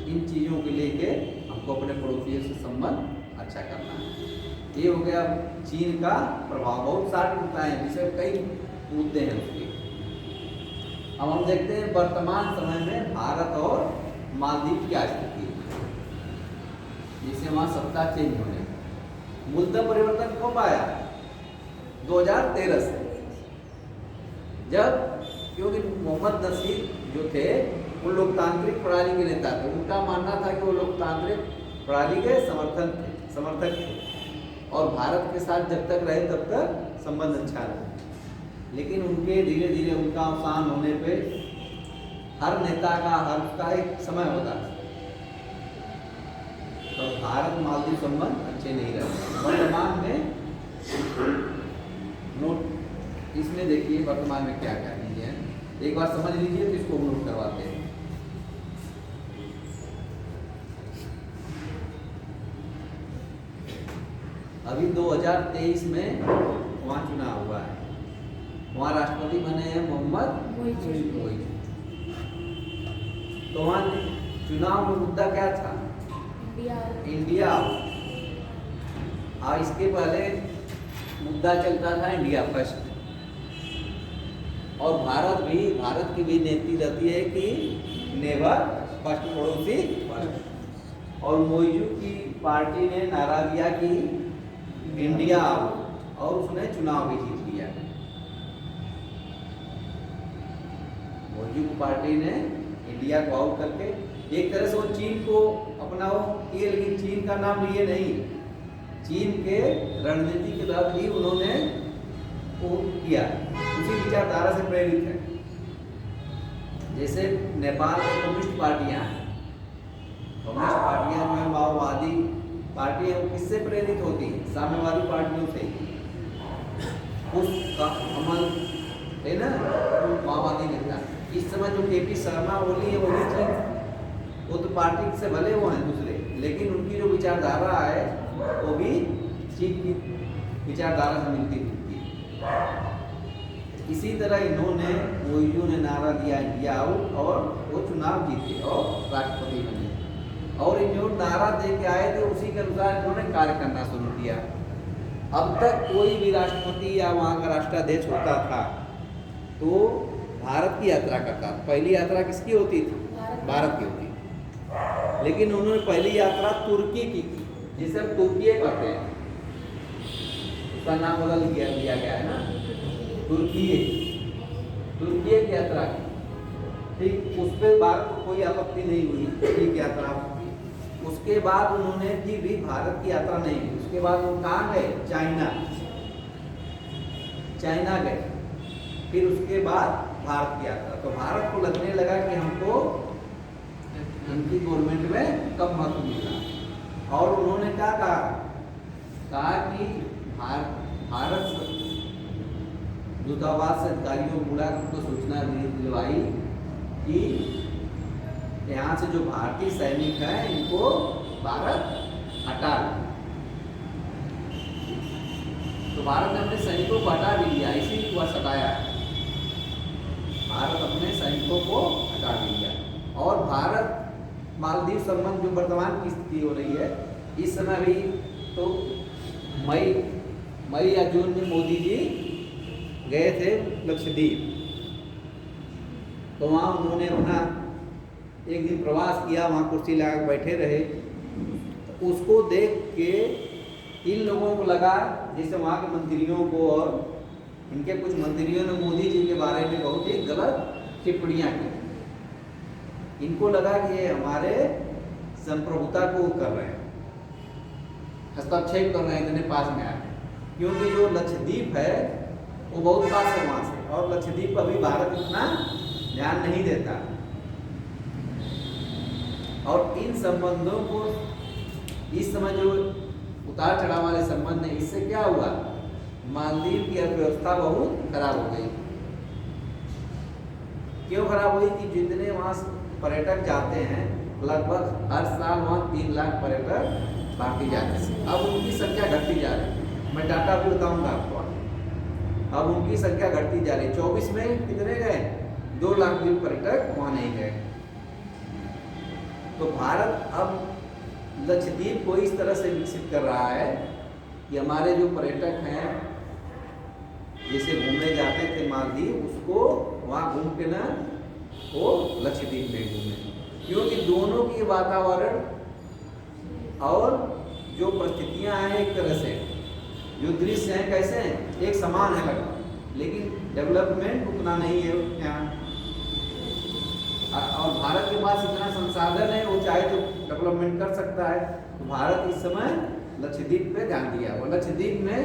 इन चीज़ों के लेके हमको अपने पड़ोसियों से संबंध अच्छा करना है। ये हो गया चीन का प्रभाव। बहुत सारे मुद्दे हैं, जिससे कई मुद्दे हैं उसके। अब हम देखते हैं वर्तमान समय में भारत और मालदीव की स्थिति, जिससे वहाँ सत्ता चेंज होने मूलतः परिवर्तन कब आया? 2013 से, जब क्योंकि मोहम्मद नसीर जो थे वो लोकतांत्रिक प्रणाली के नेता थे। उनका मानना था कि वो लोकतांत्रिक प्रणाली के समर्थक थे और भारत के साथ जब तक रहे तब तक संबंध अच्छा रहे। लेकिन उनके धीरे धीरे उनका अवसान होने पे हर नेता का हर उसका एक समय होता है, तो भारत मालदीव संबंध अच्छे नहीं रहे। वर्तमान में नोट इसमें देखिए वर्तमान में क्या क्या चीजें हैं, एक बार समझ लीजिए तो इसको नोट करवाते हैं। अभी 2023 में वहाँ चुनाव हुआ है, वहाँ राष्ट्रपति बने हैं मोहम्मद मोइज। तो वहाँ चुनाव में मुद्दा क्या था? इंडिया। और इसके पहले मुद्दा चलता था इंडिया फर्स्ट। और भारत की भी नीति रहती है कि नेवर फर्स्ट, पड़ोसी फर्स्ट। और मोइजू की पार्टी ने नारा दिया कि इंडिया आओ, और उसने चुनाव भी जीत लिया। मोइजू की पार्टी ने इंडिया को आउट करके एक तरह से वो चीन को अपनाओ किए, लेकिन चीन का नाम लिए नहीं, चीन के रणनीति के तहत ही उन्होंने वो किया, उसी विचारधारा से प्रेरित है। जैसे नेपाल में कम्युनिस्ट पार्टियां हैं, कम्युनिस्ट पार्टियां जो है माओवादी पार्टी है, वो किससे प्रेरित होती है? साम्यवादी पार्टियों से। उसका अमल है ना माओवादी नेता। इस समय जो केपी शर्मा ओली है वो भी चीन, वो तो पार्टी से भले वो हैं दूसरे, लेकिन उनकी जो विचारधारा है वो भी चीन की विचारधारा से मिलती जुलती है। इसी तरह इन्होंने मोइजू ने नारा दिया इंडिया आउट, और वो चुनाव जीते और राष्ट्रपति बने। और जो नारा दे के आए थे उसी के अनुसार इन्होंने कार्य करना शुरू किया। अब तक कोई भी राष्ट्रपति या वहाँ का राष्ट्राध्यक्ष होता था तो भारत की यात्रा करता था। पहली यात्रा किसकी होती थी? भारत की होती थी। लेकिन उन्होंने पहली यात्रा तुर्की की थी, जिसे हम तुर्की कहते हैं, उसका नाम बदल दिया गया है ना, तुर्की की यात्रा की। ठीक, उस पर भारत को कोई आपत्ति नहीं हुई, ठीक यात्रा। उसके बाद उन्होंने भी भारत की यात्रा नहीं की। उसके बाद वो कहाँ गए? चाइना गए। फिर उसके बाद भारत की यात्रा। तो भारत को लगने लगा कि हमको इनकी गवर्नमेंट में कब महत्व मिला, और उन्होंने क्या कहा कि भारत दूतावास से अधिकारियों को बुला को सूचना दिलवाई कि यहाँ से जो भारतीय सैनिक हैं इनको भारत हटा दे। तो भारत ने अपने सैनिकों को हटा भी दिया, इसी को हटाया। भारत अपने सैनिकों को हटा दिया। और भारत मालदीव संबंध जो वर्तमान की स्थिति हो रही है इस समय भी, तो मई या जून में मोदी जी गए थे लक्षद्वीप। तो वहाँ उन्होंने अपना एक दिन प्रवास किया, वहाँ कुर्सी लगा बैठे रहे। उसको देख के इन लोगों को लगा, जैसे वहाँ के मंत्रियों को और इनके कुछ मंत्रियों ने मोदी जी के बारे में बहुत ही गलत टिप्पणियाँ की। इनको लगा कि ये हमारे संप्रभुता को कर रहे हैं, हस्तक्षेप कर रहे हैं इतने पास में आके। क्योंकि जो लक्षद्वीप है वो बहुत पास है वहाँ से, और लक्षद्वीप पर अभी भारत इतना ध्यान नहीं देता। और इन संबंधों को इस समय जो उतार चढ़ाव वाले संबंध है, इससे क्या हुआ? मालदीव की अर्थव्यवस्था बहुत खराब हो गई। क्यों खराब हुई? कि जितने वहाँ पर्यटक जाते हैं, लगभग हर साल वहाँ 3 लाख पर्यटक भारतीय जाते हैं। अब उनकी संख्या घटती जा रही है। मैं डाटा भी बताऊंगा आपको। अब उनकी संख्या घटती जा रही है। 24 में कितने गए? 2 लाख भी पर्यटक वहाँ नहीं गए। तो भारत अब लक्षद्वीप को इस तरह से विकसित कर रहा है कि हमारे जो पर्यटक हैं, जैसे घूमने जाते थे मालदीव, उसको वहाँ घूम के ना वो लक्षद्वीप में घूमे। क्योंकि दोनों की वातावरण और जो परिस्थितियाँ हैं, एक तरह से जो दृश्य हैं कैसे हैं, एक समान है लगभग, लेकिन डेवलपमेंट उतना नहीं है यहाँ। और भारत के पास इतना संसाधन है, वो चाहे तो डेवलपमेंट कर सकता है। तो भारत इस समय लक्षद्वीप पे ध्यान दिया, और लक्षद्वीप में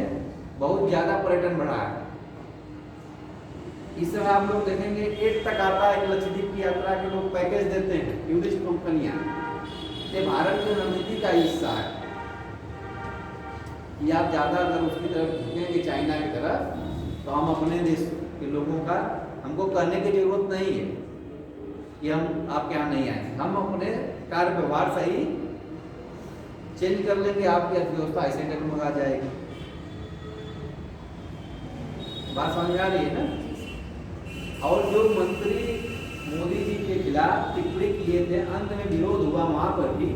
बहुत ज़्यादा पर्यटन बढ़ा है। इस समय आप लोग देखेंगे 8 तक आता है कि लक्षद्वीप की यात्रा के लोग पैकेज देते हैं, टूरिस्ट कंपनियां। ये भारत की रणनीति का हिस्सा है कि आप ज़्यादा अगर उसकी तरफ झुकेंगे, चाइना की तरफ, तो हम अपने देश के लोगों का, हमको कहने की जरूरत नहीं है कि हम आपके यहाँ नहीं आएंगे। हम अपने कार्य व्यवहार से ही चेंज कर लेंगे, आपकी अर्थव्यवस्था ऐसे डगमगा जाएगी। बात समझ आ रही है ना? और जो मंत्री मोदी जी के खिलाफ टिप्पणी किए थे, अंत में विरोध हुआ वहाँ पर भी।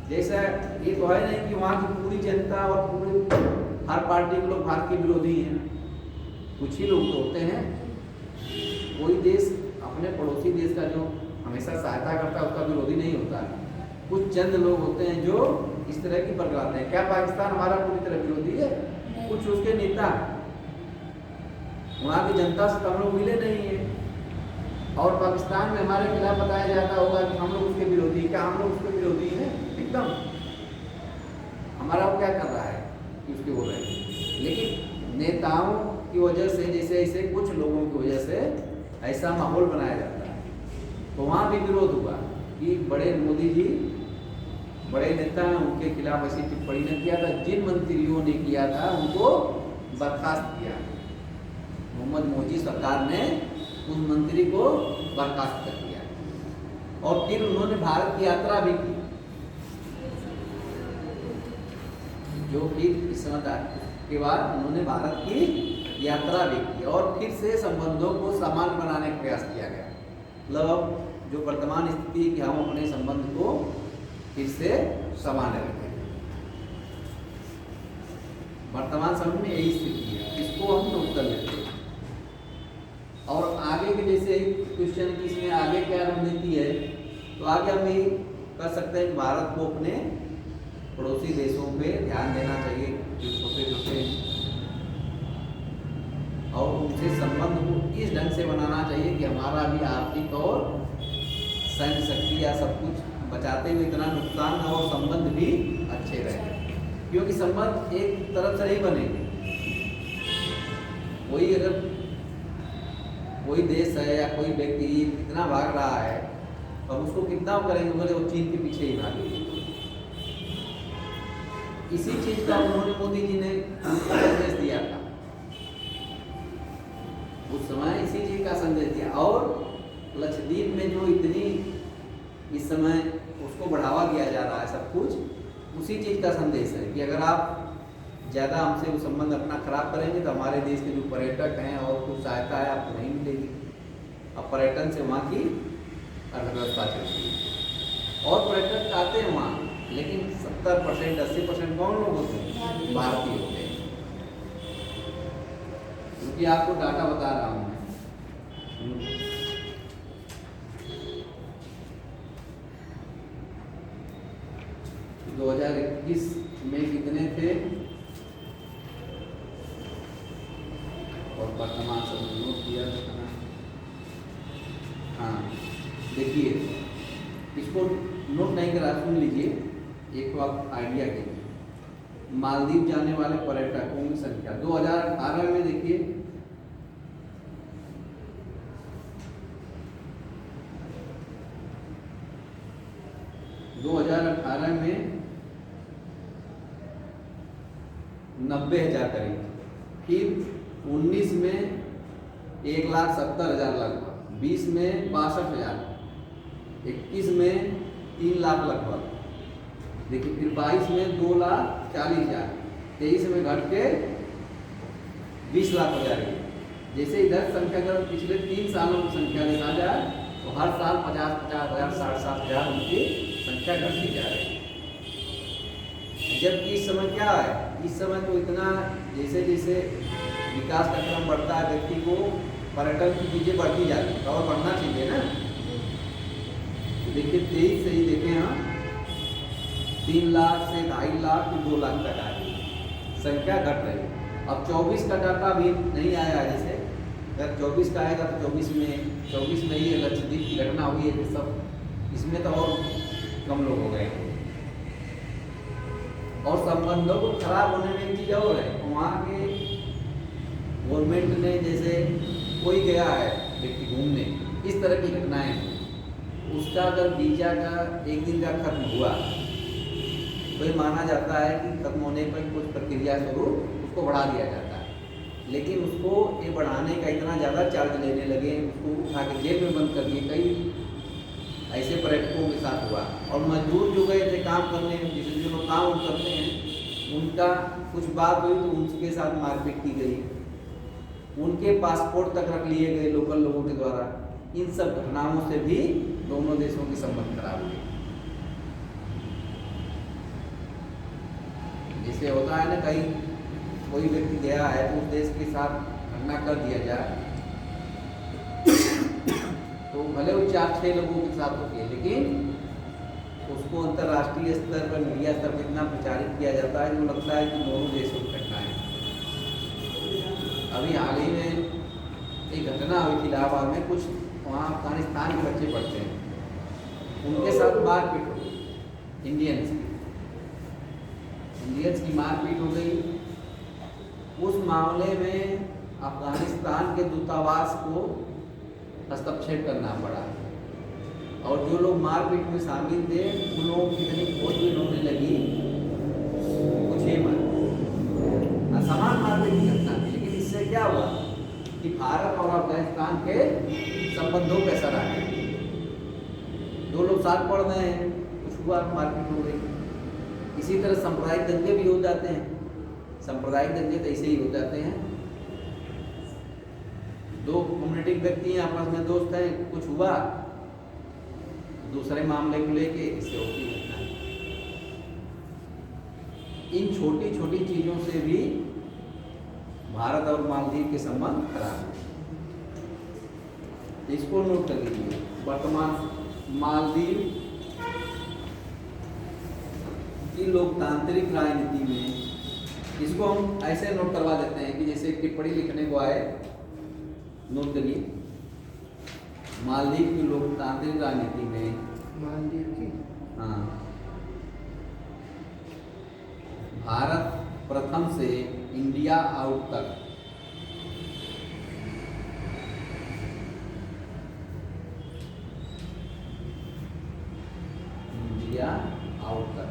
जैसा ये तो है नहीं कि वहाँ की पूरी जनता और पूरे हर पार्टी के लोग भारत के विरोधी हैं। कुछ ही लोग तो होते हैं। कोई देश अपने पड़ोसी देश का जो हमेशा सहायता करता है उसका विरोधी नहीं होता है। कुछ चंद लोग होते हैं जो इस तरह की बरगलाते हैं। क्या पाकिस्तान हमारा पूरी तरह विरोधी है? कुछ उसके नेता, वहाँ की जनता से हम लोग मिले नहीं है, और पाकिस्तान में हमारे खिलाफ बताया जाता होगा कि हम लोग उसके विरोधी। क्या हम लोग उसके विरोधी हैं? एकदम। हमारा वो क्या कर रहा है कि उसके बोल रहे हैं। लेकिन नेताओं की वजह से, जैसे ऐसे कुछ लोगों की वजह से ऐसा माहौल बनाया जाता है। तो वहाँ भी विरोध हुआ कि बड़े मोदी जी बड़े नेता हैं, उनके खिलाफ ऐसी टिप्पणी ने किया था। जिन मंत्रियों ने किया था उनको बर्खास्त किया। मोहम्मद मोदी सरकार ने उन मंत्री को बर्खास्त कर दिया, और फिर उन्होंने भारत की यात्रा भी की, जो फिर इस समय के बाद उन्होंने भारत की यात्रा भी की, और फिर से संबंधों को समान बनाने का प्रयास किया गया। मतलब जो वर्तमान स्थिति है कि हम अपने संबंध को फिर से समान रखें। वर्तमान समय में यही स्थिति है, इसको हम नोट कर लेते हैं। और आगे के जैसे क्वेश्चन की इसमें आगे क्या रणनीति है, तो आगे हम ये कर सकते हैं कि भारत को अपने पड़ोसी देशों पे ध्यान देना चाहिए जो छोटे छोटे, और उनसे संबंध को इस ढंग से बनाना चाहिए कि हमारा भी आर्थिक और सैन्य शक्ति या सब कुछ बचाते हुए इतना नुकसान न हो, संबंध भी अच्छे रहे, क्योंकि संबंध एक तरफ से नहीं बनेंगे। कोई अगर कोई देश है या कोई व्यक्ति इतना भाग रहा है तो हम उसको कितना करेंगे, बोले वो चीन के पीछे ही भागेंगे। इसी चीज का उन्होंने मोदी जी ने संदेश दिया था उस समय, इसी चीज का संदेश दिया। और लक्षद्वीप में जो इतनी इस समय उसको बढ़ावा दिया जा रहा है सब कुछ, उसी चीज का संदेश है कि अगर आप ज़्यादा हमसे वो संबंध अपना खराब करेंगे तो हमारे देश के जो पर्यटक हैं और कुछ सहायता है आपको नहीं मिलेगी। अब पर्यटन से वहाँ की अर्थव्यवस्था चलती है और पर्यटक आते हैं वहाँ, लेकिन 70% 80% कौन लोग होते हैं? भारतीय होते हैं। क्योंकि आपको डाटा बता रहा हूँ मैं। 2021 में कितने थे और वर्तमान समय नोट किया था। हाँ देखिए, इसको नोट नहीं करा, सुन लीजिए, एक तो आप आइडिया कीजिए। मालदीव जाने वाले पर्यटकों की संख्या 2018 में देखिए 2018 में 90,000 करीब, फिर 19 में 1,70,000 लगभग, 20 में 62,000, 21 में 3 लाख लगभग, देखिए फिर 22 में 2,40,000, 23 में घट के 20 लाख हो जाएगी। जैसे इधर संख्या अगर पिछले 3 सालों की संख्या देखा जाए तो हर साल 50,000, 60,000 उनकी संख्या घटती जा रही है। जबकि इस समय क्या है, इस समय तो इतना जैसे जैसे विकास का क्रम बढ़ता है, व्यक्ति को पर्यटन की चीज़ें बढ़ती जाती है और बढ़ना चाहिए ना। तो देखिए 23 से ही देखें हम 3 लाख से 2.5 लाख से 2 लाख तक आ रही है, संख्या घट रही है। अब 24 का डाटा भी नहीं आया, जैसे अगर 24 का आएगा तो 24 में ही लक्षद्वीप की घटना हुई है, सब इसमें तो और कम लोग हो गए। और संबंधों को खराब होने में एक चीज़ और है, वहाँ के गवर्नमेंट ने जैसे कोई गया है व्यक्ति घूमने, इस तरह की घटनाएं, उसका अगर वीजा का 1 दिन का खत्म हुआ तो ये माना जाता है कि खत्म होने पर कुछ प्रक्रिया स्वरूप उसको बढ़ा दिया जाता है। लेकिन उसको ये बढ़ाने का इतना ज़्यादा चार्ज लेने लगे, उसको उठा के जेल में बंद कर दिए। कई ऐसे पर्यटकों के साथ हुआ। और मजदूर जो गए थे काम करने, जिसे जो लोग काम करते हैं, उनका कुछ बात हुई तो उनके साथ मारपीट की गई, उनके पासपोर्ट तक रख लिए गए लोकल लोगों के द्वारा। इन सब घटनाओं से भी दोनों देशों के संबंध खराब हुए। जैसे होता है ना, कहीं कोई व्यक्ति गया है तो उस देश के साथ घटना कर दिया जाए तो भले वो 4-6 लोगों के साथ होती है, लेकिन उसको अंतर्राष्ट्रीय स्तर पर मीडिया स्तर पर इतना प्रचारित किया जाता है जो लगता है कि दोनों देशों की घटना है। अभी हाल ही में एक घटना हुई थी इलाहाबाद में, कुछ वहाँ अफगानिस्तान के बच्चे पढ़ते हैं, उनके साथ मारपीट हो गई, इंडियंस की मारपीट हो गई। उस मामले में अफगानिस्तान के दूतावास को हस्तक्षेप करना पड़ा, और जो लोग मारपीट में शामिल थे उन लोगों की इतनी खोजबीन होने लगी, पूछिए मत, असमान मारपीट की घटना थी। लेकिन इससे क्या हुआ कि भारत और अफगानिस्तान के संबंधों पर असर आ गया। 2 लोग साथ पढ़ रहे हैं, कुछ हुआ, मारपीट हो गई। इसी तरह सांप्रदायिक दंगे भी हो जाते हैं। सांप्रदायिक दंगे तो ऐसे ही हो जाते हैं, 2 कम्युनिटी व्यक्ति हैं, आपस में दोस्त हैं, कुछ हुआ, दूसरे मामले को लेके इससे होती घटना। इन छोटी छोटी चीज़ों से भी भारत और मालदीव के संबंध खराब है। इसको नोट कर लीजिए। वर्तमान मालदीव की लोकतांत्रिक राजनीति में, इसको हम ऐसे नोट करवा देते हैं कि जैसे टिप्पणी लिखने को आए, नोट करिए। मालदीव की लोकतांत्रिक राजनीति में, मालदीव की, हाँ, भारत प्रथम से इंडिया आउट तक इंडिया आउट तक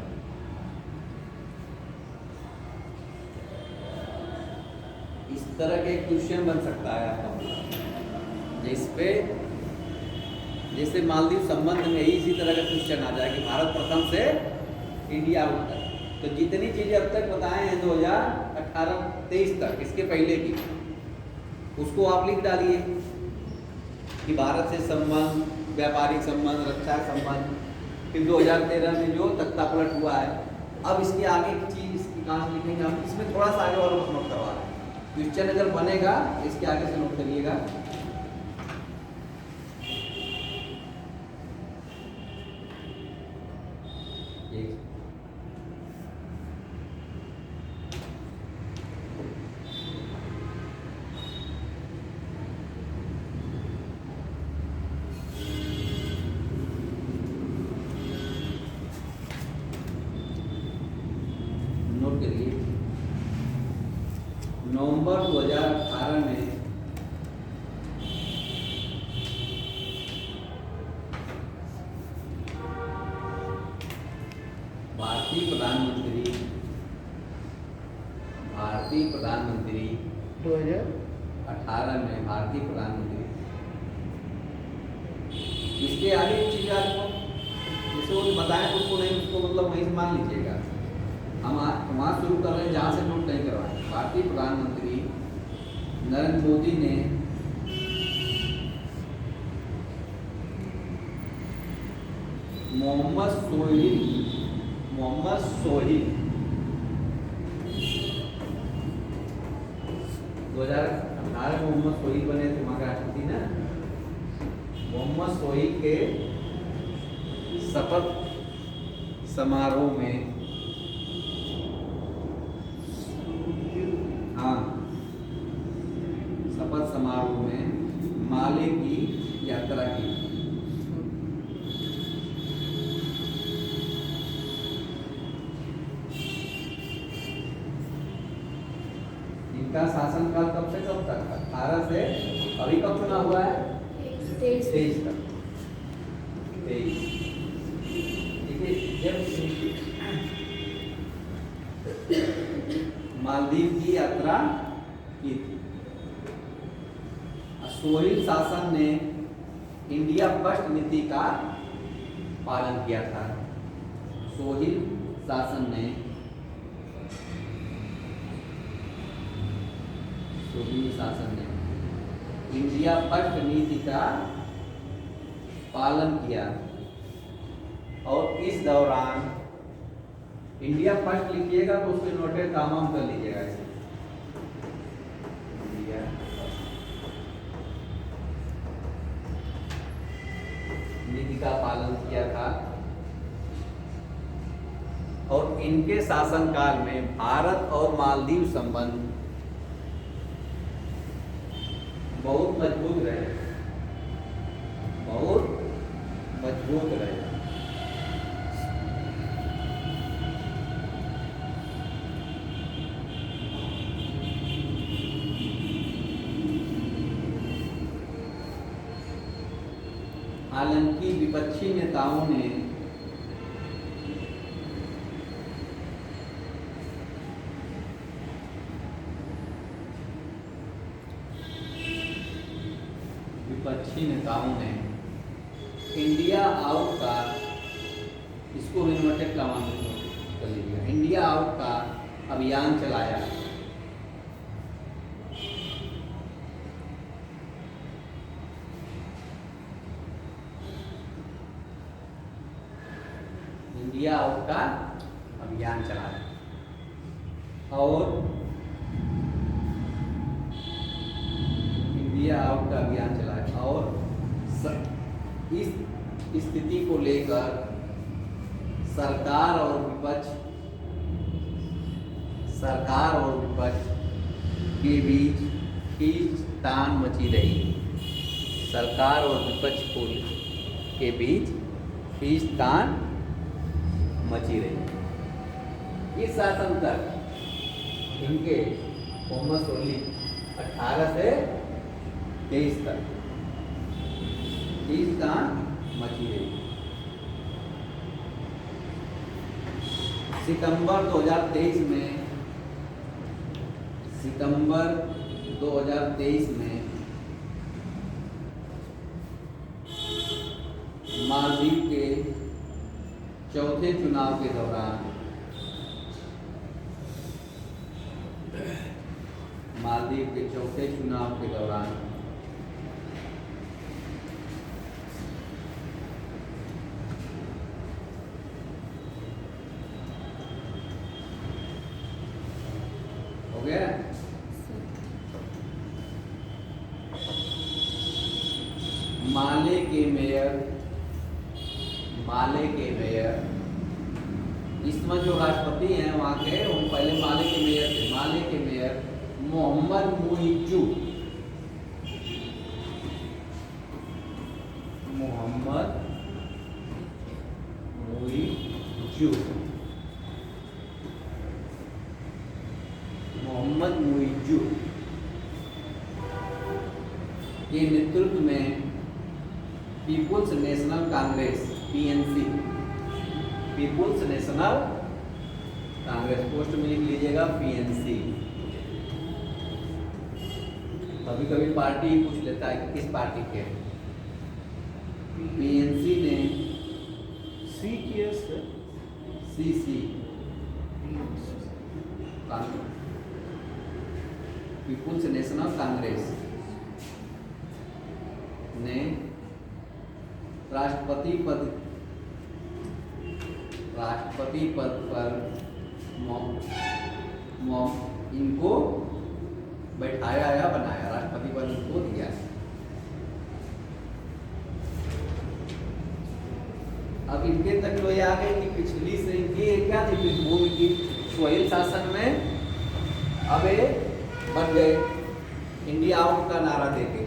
इस तरह के क्वेश्चन बन सकता है आपका, जिस पे जैसे मालदीव संबंध में ही इसी तरह का क्वेश्चन आ जाए कि भारत प्रथम से इंडिया आउट तक। तो जितनी चीजें अब तक बताए हैं 2018-23 तक, इसके पहले की, उसको आप लिख डालिए कि भारत से संबंध, व्यापारिक संबंध, रक्षा संबंध, फिर 2013 में जो तख्तापलट हुआ है। अब इसके आगे की चीज, इसकी कहाँ से लिखेंगे हम, इसमें थोड़ा सा आगे और नोट करवा रहे हैं। क्वेश्चन अगर बनेगा इसके आगे से नोट करिएगा। नोट करिए, नवंबर 2018 में भारतीय प्रधानमंत्री 2018 में भारतीय प्रधानमंत्री, इसके आगे की चीज आपको जैसे वो बताएं तो उसको नहीं, उसको मतलब वहीं से मान लीजिएगा। हम वहाँ शुरू कर रहे हैं जहाँ से नोट नहीं करवाएं। भारतीय प्रधानमंत्री नरेंद्र मोदी ने मोहम्मद सोहेल 2018 में मोहम्मद सोहेल बने थे वहाँ के राष्ट्रपति ना। मोहम्मद सोहेल के शपथ समारोह में, हाँ, शपथ समारोह में माले की यात्रा की। इनका शासनकाल कब से कब तक? 18 से, अभी कब चुना हुआ है? 23 तक, 23। देखिए, जब मालदीव की यात्रा की थी, सोहेल शासन ने इंडिया फर्स्ट नीति का पालन किया था। सोहेल शासन ने इंडिया फर्स्ट नीति का पालन किया। और इस दौरान इंडिया फर्स्ट लिखिएगा तो उसके नोटे तमाम कर लीजिएगा इसे। इंडिया नीति का पालन किया था। और इनके शासनकाल में भारत और मालदीव संबंध बहुत मजबूत रहे, बहुत मजबूत रहे। हालांकि विपक्षी नेताओं ने इंडिया आउट का, इसको इन्वर्टेड कॉमा में कर लीजिएगा, इंडिया आउट का अभियान चलाया। इंडिया आउट का अभियान चलाया। और इंडिया आउट का अभियान चलाया और इस स्थिति को लेकर सरकार और विपक्ष के बीच खींचतान मची रही। सरकार और विपक्ष के बीच खींचतान मची रही। इस शासन तक इनके मोहम्मद सोली 18 से 23 तक खींचतान मची रही। सितंबर 2023 में मालदीव के चौथे चुनाव के दौरान हो गया। माले के मेयर इसमें जो राष्ट्रपति हैं वहाँ के, वो पहले माले के मेयर थे। माले के मेयर मोहम्मद मुइज्जू के नेतृत्व में People's National Congress PNC, People's National Congress, post में लिख लीजिएगा PNC। कभी कभी पार्टी पूछ लेता है कि किस पार्टी के। PNC ने CC पीपुल्स नेशनल कांग्रेस ने राष्ट्रपति पद पर इनको बैठाया या बनाया, राष्ट्रपति पद इनको दिया। अब इनके तक तो ये आ गई कि पिछली से इनकी क्या थी पृष्ठभूमि की, सोहेल शासन में अब ये बन गए इंडिया आउट का नारा देके।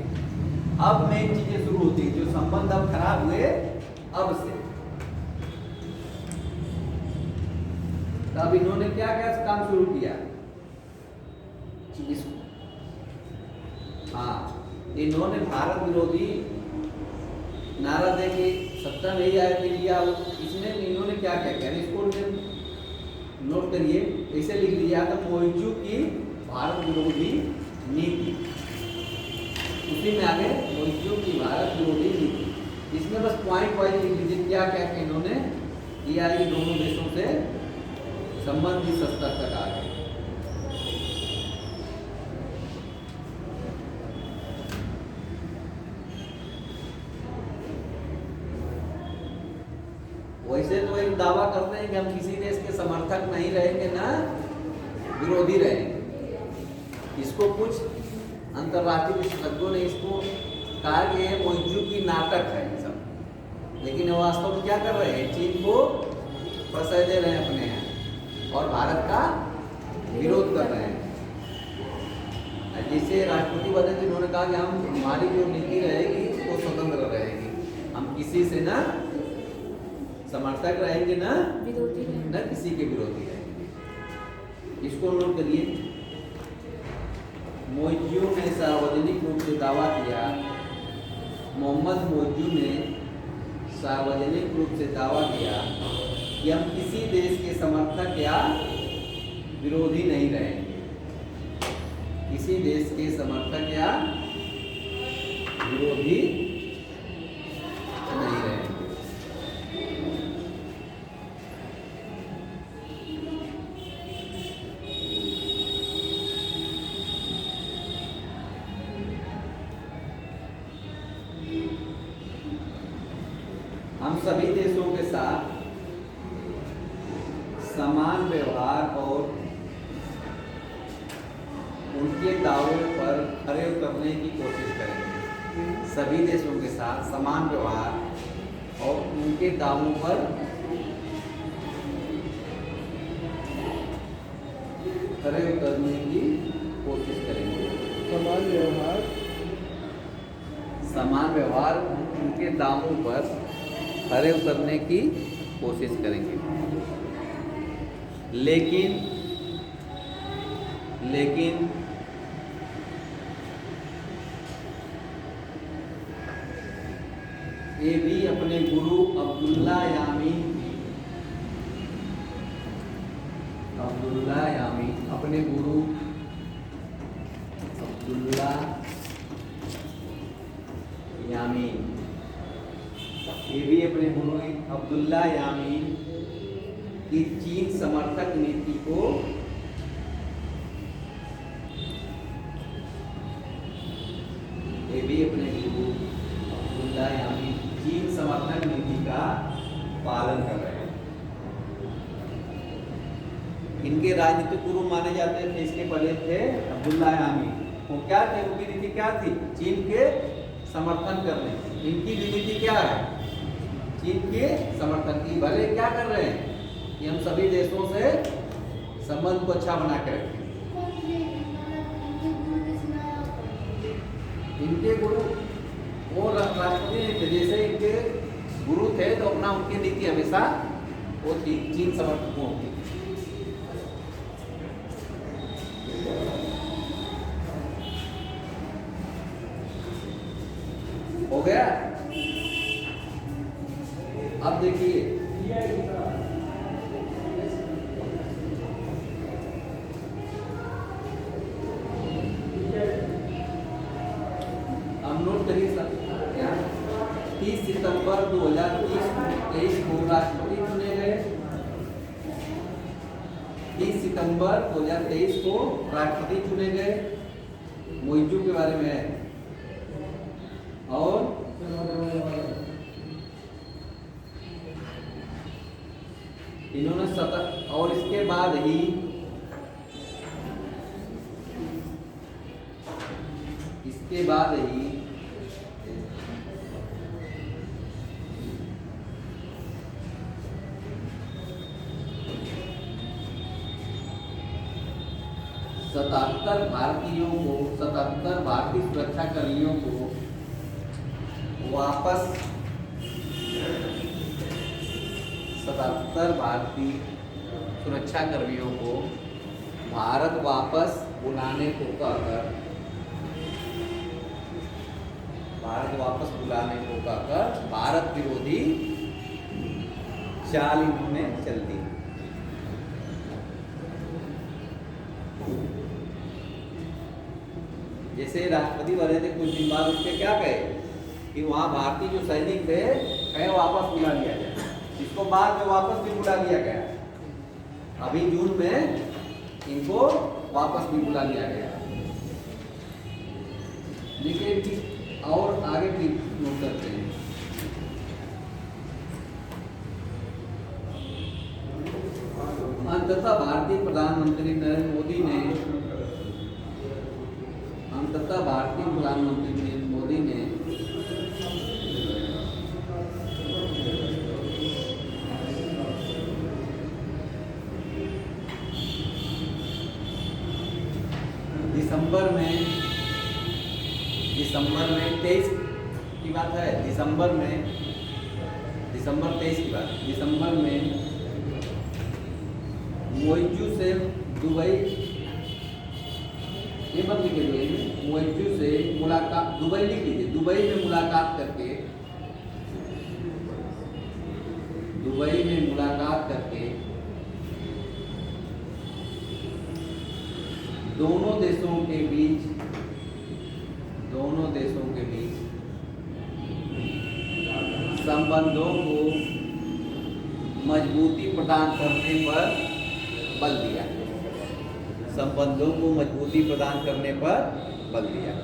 अब मेन चीजें शुरू होती है, जो संबंध अब खराब हुए अब से। तब इन्होंने क्या क्या काम शुरू किया, इन्होंने भारत विरोधी नारा दे के सत्ता नहीं आए थे लिया। इसमें इन्होंने क्या क्या किया, इसको नोट करिए, ऐसे लिख लिया था मुइज्जू की भारत विरोधी नीति। उसी में आगे मुइज्जू की भारत विरोधी नीति, इसमें बस पॉइंट वाइज लिख लीजिए क्या क्या इन्होंने किया। ये दोनों देशों से संबंध इस स्तर तक आ गए। वैसे तो एक दावा करते हैं कि हम किसी देश के समर्थक नहीं रहेंगे ना विरोधी रहेंगे। इसको कुछ अंतर्राष्ट्रीय विशेषज्ञों ने इसको कहा कि ये मुइज्जू की नाटक है सब, लेकिन वास्तव में क्या कर रहे हैं, चीन को प्रश्रय दे रहे हैं अपने यहाँ और भारत का विरोध कर रहे हैं। जैसे राष्ट्रपति बने तो इन्होंने कहा कि हम हमारी जो नीति रहेगी वो स्वतंत्र रहेगी, हम किसी से ना समर्थक रहेंगे ना विरोधी रहेंगे, न किसी के विरोधी रहेंगे। इसको नोट करिए। मुइज्जू ने सार्वजनिक रूप से दावा किया, मोहम्मद मुइज्जू ने सार्वजनिक रूप से दावा किया कि हम किसी देश के समर्थक या विरोधी नहीं रहेंगे, किसी देश के समर्थक या विरोधी नहीं रहेंगे। हम सभी देशों के साथ समान व्यवहार और उनके दावों पर खरे उतरने की कोशिश करेंगे। सभी देशों के साथ समान व्यवहार और उनके दावों पर खरे उतरने की कोशिश करेंगे। समान व्यवहार उनके दावों पर खरे उतरने की कोशिश करेंगे। लेकिन ये भी अपने गुरु अब्दुल्ला यामीन अपने गुरु अब्दुल्ला यामीन, ये भी अपने गुरु अब्दुल्ला यामीन की चीन समर्थक नीति को चीन समर्थक नीति का पालन कर रहे हैं। इनके राजनीतिक गुरु माने जाते थे, इसके पहले थे अब्दुल्ला यामीन। वो क्या थे, उनकी नीति क्या थी? चीन के समर्थन करने। इनकी नीति क्या है? चीन के समर्थन की। भले क्या कर रहे हैं कि हम सभी देशों से संबंध को अच्छा बना के रखें। इनके गुरु वो राष्ट्रपति नहीं थे, जैसे इनके गुरु थे तो अपना उनकी नीति हमेशा वो थी चीन समर्थकों की। हो गया। अब देखिए हम नोट करिए 30 सितंबर 2023 को राष्ट्रपति चुने गए। 30 सितंबर 2023 को राष्ट्रपति चुने गए। मोइजू के बारे में है। और इन्होंने और इसके बाद ही सतहत्तर भारतीय सुरक्षा कर्मियों को वापस 77 भारतीय सुरक्षा कर्मियों को भारत वापस बुलाने को कहकर भारत विरोधी चाल इन्होंने चल दी। जैसे राष्ट्रपति बने थे, कुछ दिन बाद उसके क्या कहे कि वहाँ भारतीय जो सैनिक थे कहे वापस बुला लिया जाए। इसको बाद में वापस भी बुला लिया गया। अभी जून में इनको वापस भी बुला लिया गया। लेकिन और आगे भी नोट करते हैं। अंततः भारतीय प्रधानमंत्री नरेंद्र मोदी ने दिसंबर में 23 की बात है। दिसंबर 23 की बात। दिसंबर में मोइजू से दुबई, ये मत लिखिए, मोइजू से मुलाकात, दुबई लिख लीजिए। दुबई में मुलाकात करके दोनों देशों के बीच संबंधों को मजबूती प्रदान करने पर बल दिया।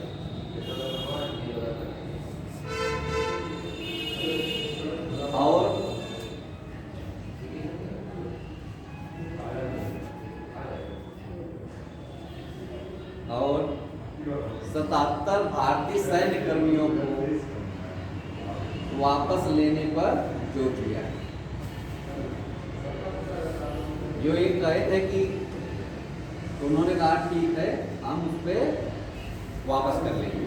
और भारतीय सैन्य कर्मियों को वापस लेने पर जोर दिया। जो ये कहे थे कि उन्होंने कहा ठीक है हम उस पर वापस कर लेंगे।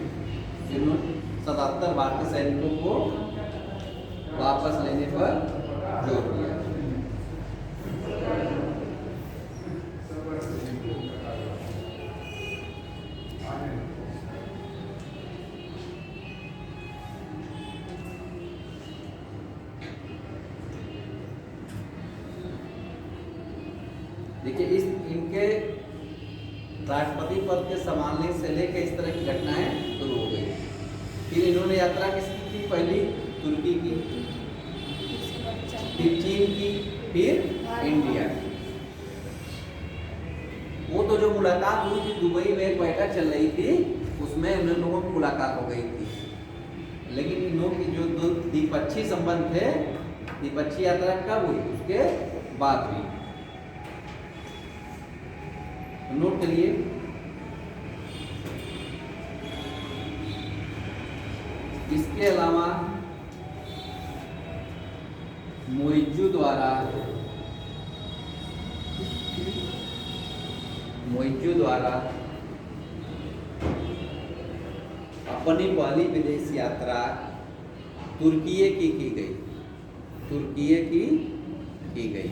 इन्होंने 77 भारतीय सैनिकों को वापस लेने पर जोर दिया। देखिए इस इनके राष्ट्रपति पद के संभालने से लेकर इस तरह की घटनाएं शुरू हो गई। फिर इन्होंने यात्रा किसकी की? पहली तुर्की की, फिर चीन की, फिर इंडिया की। वो तो जो मुलाकात हुई थी दुबई में, एक बैठक चल रही थी, उसमें इन लोगों की मुलाकात हो गई थी। लेकिन इन लोगों की जो दो द्विपक्षीय संबंध थे, द्विपक्षीय यात्रा कब हुई? उसके बाद हुई। नोट करिए, इसके अलावा मोइज्जू द्वारा अपनी पहली विदेश यात्रा तुर्की की गई।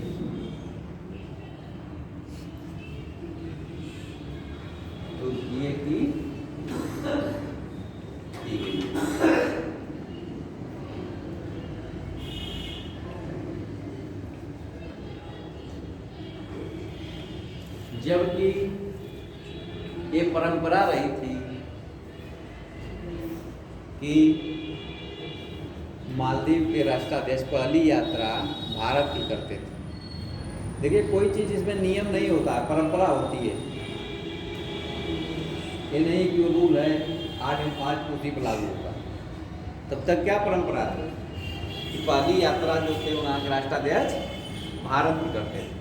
जबकि ये परंपरा रही थी कि मालदीव के राष्ट्राध्यक्ष पहली यात्रा भारत की करते थे। देखिए कोई चीज़ इसमें नियम नहीं होता है, परंपरा होती है। ये नहीं कि वो रूल है आज उसी पर लागू होगा। तब तक क्या परंपरा थी कि पहली यात्रा जो थे वहाँ के राष्ट्राध्यक्ष भारत की करते थे।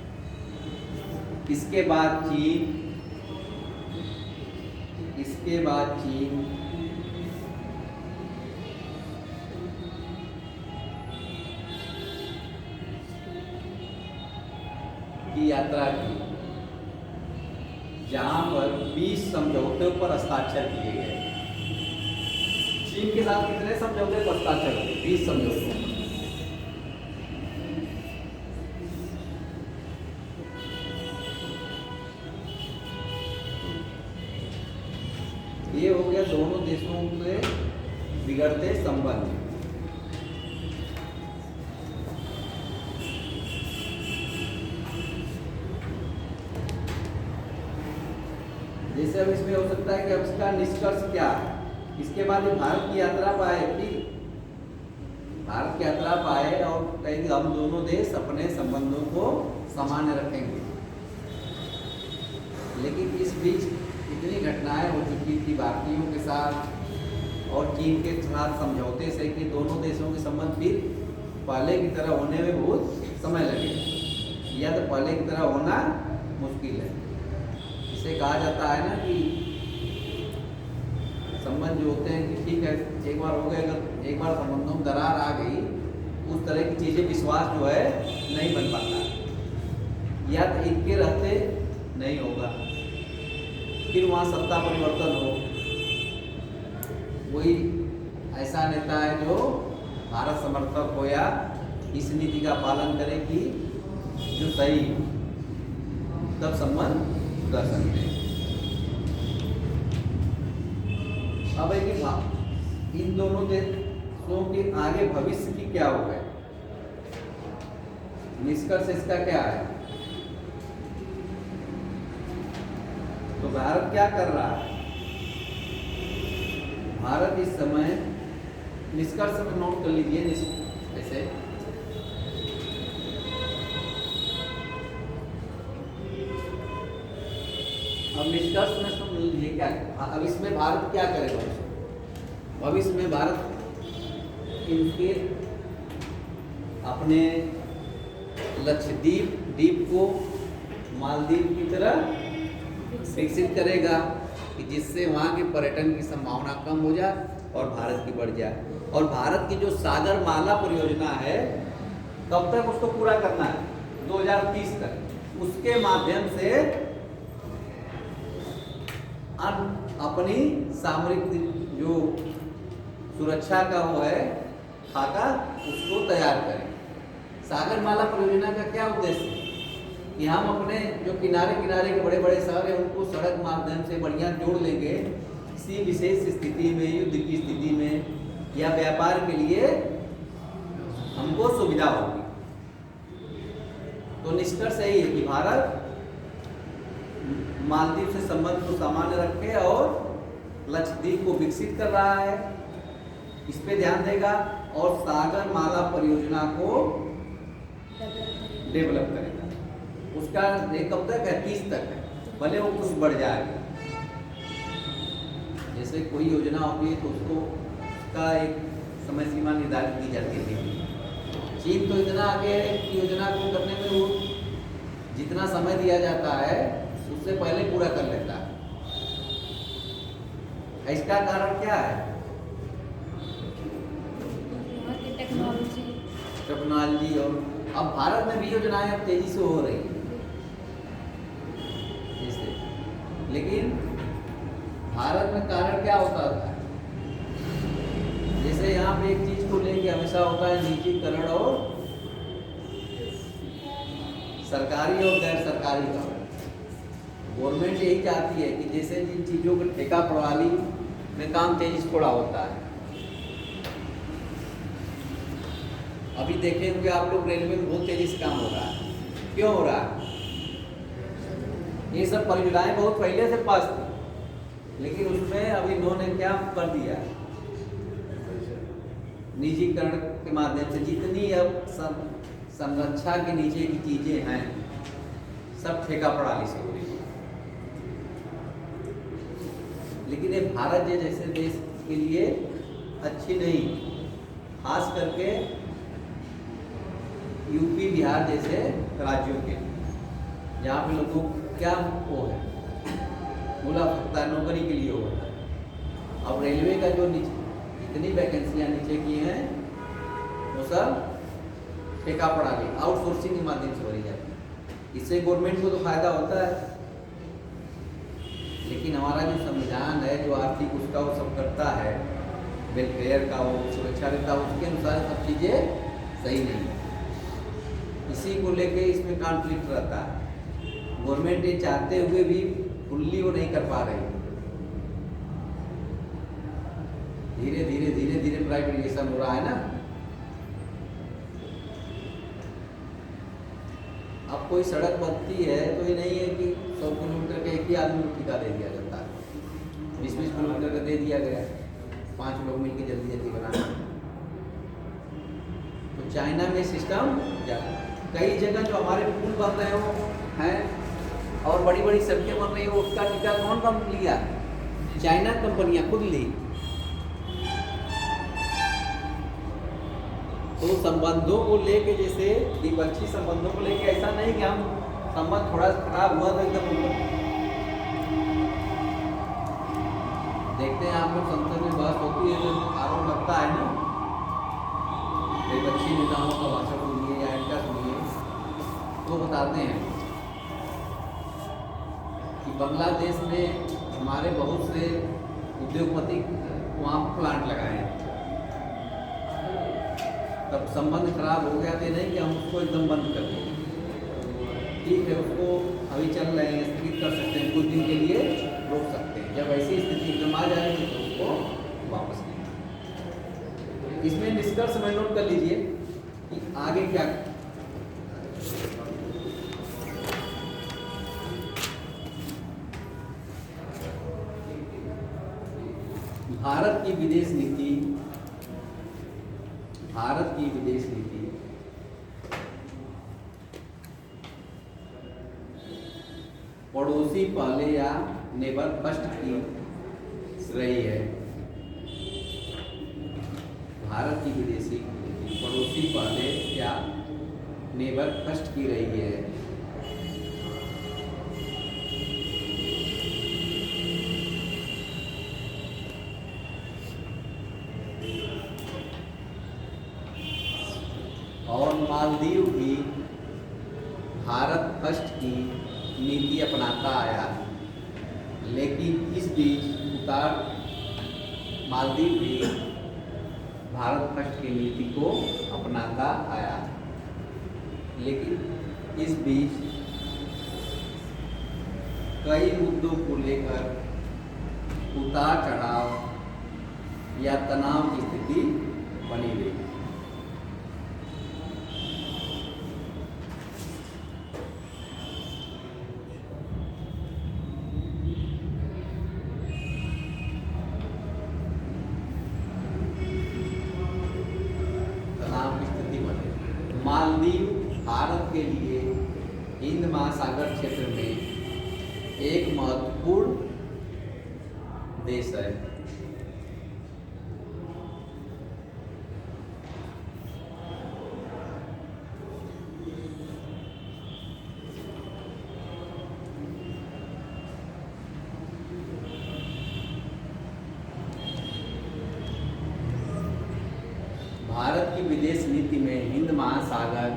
इसके बाद चीन, की यात्रा की, जहां पर 20 समझौतों पर हस्ताक्षर किए गए। चीन के साथ कितने समझौते पर हस्ताक्षर हुए? 20 समझौतों पर। ये हो गया दोनों देशों के बिगड़ते संबंध। जैसे अब इसमें हो सकता है कि अब इसका निष्कर्ष क्या है? इसके बाद भारत की यात्रा पर आए, फिर भारत की यात्रा पर आए और कहेंगे हम दोनों देश अपने संबंधों को सामान्य रखेंगे। लेकिन इस बीच इतनी घटनाएं हो चुकी थी भारतीयों के साथ और चीन के साथ समझौते से कि दोनों देशों के संबंध फिर पहले की तरह होने में बहुत समय लगेगा, या तो पहले की तरह होना मुश्किल है। इसे कहा जाता है ना कि संबंध जो होते हैं कि ठीक है एक बार हो गए, अगर एक बार संबंधों में दरार आ गई, उस तरह की चीज़ें विश्वास जो है नहीं बन पाता, या तो इनके रहते नहीं होगा, फिर वहाँ सत्ता परिवर्तन हो। वही ऐसा नेता है जो भारत समर्थक हो या इस नीति का पालन करे कि जो सही, तब संबंध कर सकते हैं। अब है कि इन दोनों देशों के आगे भविष्य की क्या हो गए, निष्कर्ष इसका क्या है? तो भारत क्या कर रहा है? भारत इस समय, निष्कर्ष में नोट कर लीजिए ऐसे, अब निष्कर्ष में सुन लीजिए क्या। अब इसमें भारत क्या करेगा? भविष्य में भारत इनके अपने लक्षद्वीप को मालदीव की तरह विकसित करेगा, कि जिससे वहाँ के पर्यटन की संभावना कम हो जाए और भारत की बढ़ जाए। और भारत की जो सागर माला परियोजना है, कब तक उसको पूरा करना है? 2030 तक। उसके माध्यम से अपनी सामरिक जो सुरक्षा का वो है खाका, उसको तैयार करें। सागर माला परियोजना का क्या उद्देश्य है कि हम अपने जो किनारे किनारे के बड़े बड़े शहर हैं उनको सड़क माध्यम से बढ़िया जोड़ लेंगे। किसी विशेष स्थिति में, युद्ध की स्थिति में या व्यापार के लिए हमको सुविधा होगी। तो निष्कर्ष यही है कि भारत मालदीव से संबंध को सामान्य रखे और लक्षद्वीप को विकसित कर रहा है, इस पे ध्यान देगा और सागर माला परियोजना को डेवलप करेगा। उसका एक कब तक है? 30 तक है, भले वो कुछ बढ़ जाएगा। जैसे कोई योजना होती है तो उसको उसका एक समय सीमा निर्धारित की जाती है। चीन तो इतना आगे है कि योजना को करने में वो जितना समय दिया जाता है उससे पहले पूरा कर लेता है। इसका कारण क्या है? टेक्नोलॉजी। और अब भारत में भी योजनाएं अब तेजी से हो रही है जैसे, लेकिन भारत में कारण क्या होता है? जैसे यहाँ पे एक चीज को लेके हमेशा होता है निजीकरण और सरकारी और गैर सरकारी का। गवर्नमेंट यही चाहती है कि जैसे जिन चीज़ों को ठेका प्रणाली में काम तेजी से थोड़ा होता है। अभी देखे होंगे आप लोग रेलवे में बहुत तेजी से काम हो रहा है। क्यों हो रहा है? ये सब परियोजनाएं बहुत पहले से पास थी, लेकिन उसमें अभी इन्होंने क्या कर दिया, निजीकरण के माध्यम से जितनी अब सब संरक्षा के नीचे की चीजें हैं सब ठेका प्रणाली से हो रही है। लेकिन ये भारत जैसे देश के लिए अच्छी नहीं, खास करके यूपी बिहार जैसे राज्यों के, जहाँ पे लोगों को क्या वो है बोला सकता है नौकरी के लिए होता है। अब रेलवे का जो जितनी वैकेंसियाँ नीचे की हैं वो सब ठेका प्रणाली आउटसोर्सिंग के माध्यम से भरी जाती है। इससे गवर्नमेंट को तो फायदा होता है, लेकिन हमारा जो संविधान है, जो आर्थिक उसका वो सब करता है, वेलफेयर का वो सुरक्षा देता है, उसके अनुसार सब चीज़ें सही नहीं है। इसी को लेके इसमें कॉन्फ्लिक्ट रहता है। गवर्नमेंट ये चाहते हुए भी फुल्ली वो नहीं कर पा रही। धीरे धीरे धीरे धीरे प्राइवेटाइजेशन हो रहा है ना। अब कोई सड़क बनती है तो ये नहीं है कि 100 किलोमीटर का एक ही आदमी को ठेका दे दिया जाता है। 20-20 किलोमीटर का दे दिया गया, 5 लोग मिलकर जल्दी जल्दी बनाना। तो चाइना में सिस्टम कई जगह जो हमारे पुल बन रहे हो हैं और बड़ी बड़ी सड़कें बन रही हो, उसका ठेका कौन कंपनी लिया? चाइना कंपनियां खुद ली। तो संबंधों को लेके, जैसे द्विपक्षीय संबंधों को लेके ऐसा नहीं कि हम संबंध थोड़ा खराब हुआ तो एकदम देखते हैं आप लोग संसद में बहस होती है तो आरोप लगता है ना, द्विपक्षीय नेताओं का भाषण सुनिए या इनका सुनिए तो बताते हैं कि बांग्लादेश में हमारे बहुत से उद्योगपति वहाँ प्लांट लगाए हैं। तब संबंध खराब हो गया तो नहीं कि हम उसको एकदम बंद कर दें। ठीक है, उसको अभी चल रहे हैं, स्थगित कर सकते हैं, कुछ दिन के लिए रोक सकते हैं। जब ऐसी स्थिति एकदम आ जाएगी तो उसको वापस लें। इसमें निष्कर्ष में नोट कर लीजिए कि आगे क्या भारत की विदेश नीति पड़ोसी पहले या नेबर फर्स्ट की रही है। भारत की विदेशी नीति पड़ोसी पहले या नेबर फर्स्ट की रही है। और मालदीव भी भारत फर्स्ट की नीति अपनाता आया, लेकिन इस बीच मालदीव भी भारत फर्स्ट की नीति को अपनाता आया, लेकिन इस बीच कई मुद्दों को लेकर उतार चढ़ाव या तनाव की स्थिति बनी रही। मालदीव भारत के लिए हिंद महासागर क्षेत्र में एक महत्वपूर्ण देश है। भारत की विदेश नीति में हिंद महासागर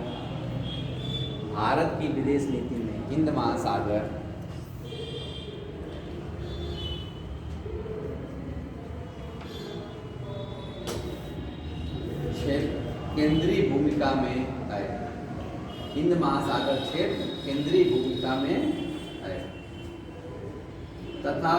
केंद्रीय भूमिका में है। हिंद महासागर क्षेत्र केंद्रीय भूमिका में है तथा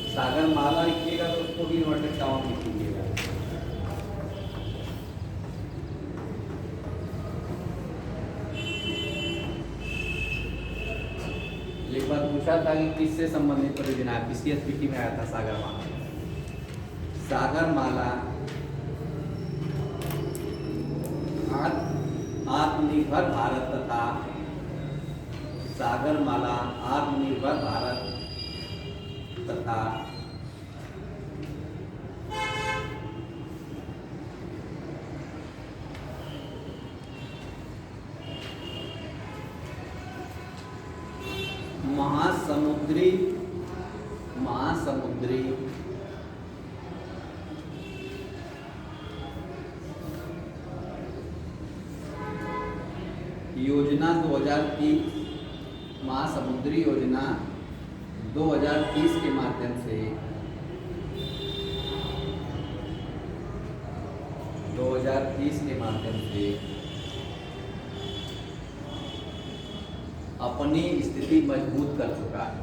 सागरमाला लिखिएगा तो उसको भी इन्वर्टेड कॉमा लिखिएगा। एक बार पूछा था कि किससे संबंधित परियोजना, किसकी स्पीटी में आया था सागरमाला आत्मनिर्भर भारत तथा सागरमाला आत्मनिर्भर भारत तथा महासमुद्री योजना 2030 महासमुद्री योजना 2030 के माध्यम से अपनी स्थिति मजबूत कर चुका है।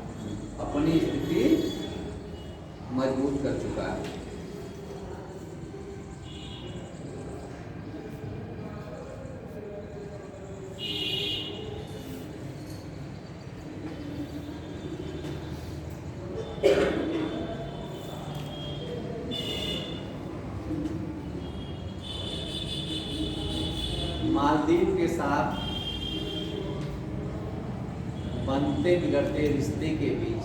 मालदीव के साथ बनते बिगड़ते रिश्ते के बीच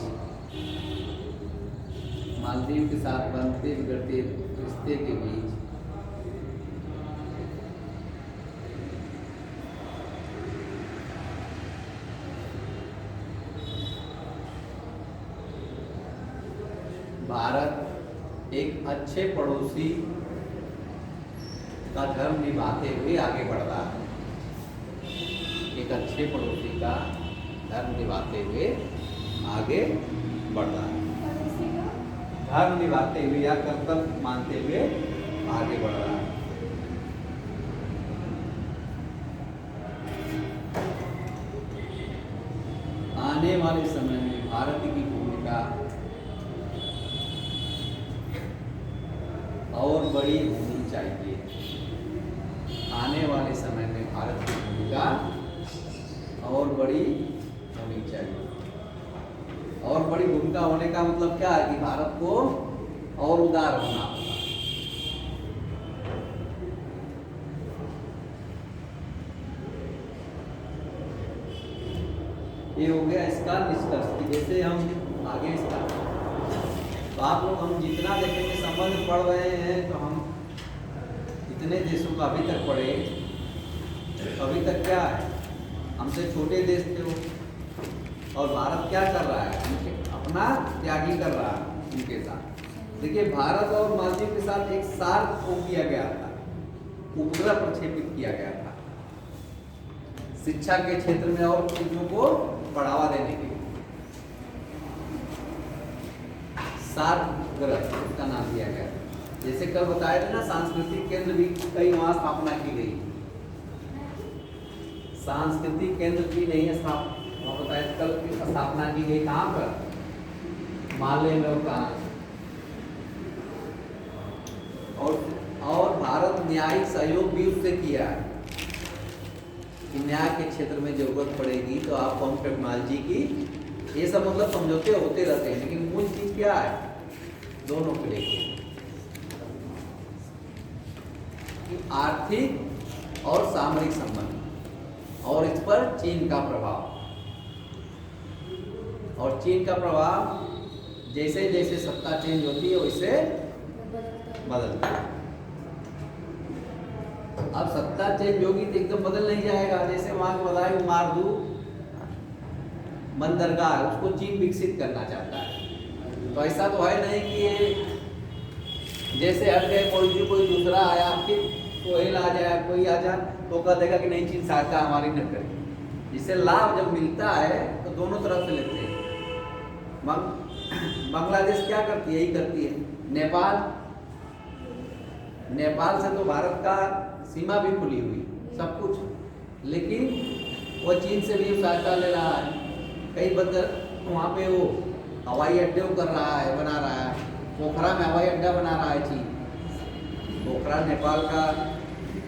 भारत एक अच्छे पड़ोसी का धर्म निभाते हुए आगे बढ़ रहा है। धर्म निभाते हुए या कर्तव्य मानते हुए आगे बढ़ रहा है। आने वाले समय में भारत की भूमिका और बड़ी होनी चाहिए। और बड़ी भूमिका होने का मतलब क्या है कि भारत को और उदार होना होगा। ये हो गया इसका निष्कर्ष कि जैसे हम आगे इसका तो आप लोग हम जितना देखेंगे संबंध पढ़ रहे हैं तो हम इतने देशों का अभी तक क्या है, हमसे छोटे देश थे वो, और भारत क्या कर रहा है, अपना त्यागी कर रहा है उनके साथ। देखिए भारत और मालदीव के साथ एक सार्क वो किया गया था, उपग्रह प्रक्षेपित किया गया था शिक्षा के क्षेत्र में और चीजों को बढ़ावा देने के लिए। सार्क उपग्रह उसका नाम दिया गया। जैसे कल बताया था ना, सांस्कृतिक केंद्र भी कई वहां स्थापना की गई। सांस्कृतिक केंद्र की नहीं है वहां बताया कल की स्थापना की गई। कहाँ पर, माले में और कहाँ। और भारत न्यायिक सहयोग भी उससे किया है कि न्याय के क्षेत्र में जरूरत पड़ेगी तो आप कौन टेक्नोलॉजी की, ये सब मतलब समझौते होते रहते हैं, लेकिन मूल चीज क्या है दोनों को लेकर, आर्थिक और सामरिक संबंध और इस पर चीन का प्रभाव। और चीन का प्रभाव जैसे जैसे सत्ता चेंज होती है वैसे बदलता है। अब सत्ता चेंज होगी तो एकदम बदल नहीं जाएगा। जैसे वहां के बताए मारदू बंदरगाह है, उसको चीन विकसित करना चाहता है। तो ऐसा तो है नहीं कि ये जैसे हट गए कोई दूसरा आया, फिर सोहेल आ जाए, कोई आ जाए तो कह देगा कि नहीं चीन सहायता हमारी न करे। इससे लाभ जब मिलता है तो दोनों तरफ से लेते हैं। बांग्लादेश क्या करती है, यही करती है। नेपाल से तो भारत का सीमा भी खुली हुई सब कुछ, लेकिन वो चीन से भी सहायता ले रहा है। कई बंदर वहाँ पे वो हवाई अड्डे कर रहा है, बना रहा है। पोखरा में हवाई अड्डा बना रहा है चीन। पोखरा नेपाल का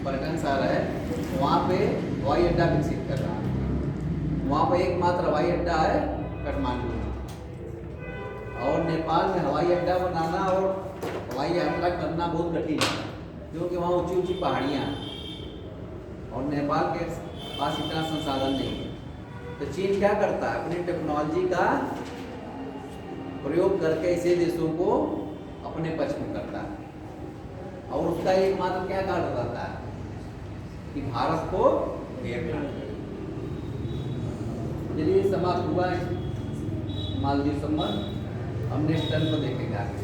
पर्यटन शहर है, वहाँ पे हवाई अड्डा विकसित कर रहा है। वहाँ पे एकमात्र हवाई अड्डा है काठमांडू में। और नेपाल में हवाई अड्डा बनाना और हवाई यात्रा करना बहुत कठिन है, क्योंकि वहाँ ऊंची ऊंची पहाड़ियाँ हैं और नेपाल के पास इतना संसाधन नहीं है। तो चीन क्या करता है, अपनी टेक्नोलॉजी का प्रयोग करके ऐसे देशों को अपने पक्ष में करता है। और उसका एकमात्र क्या कार्य रहता है कि भारत को घेरना। चलिए समाप्त हुआ है मालदीव संबंध। हम नेक्स्ट टर्न को देखेंगे आगे।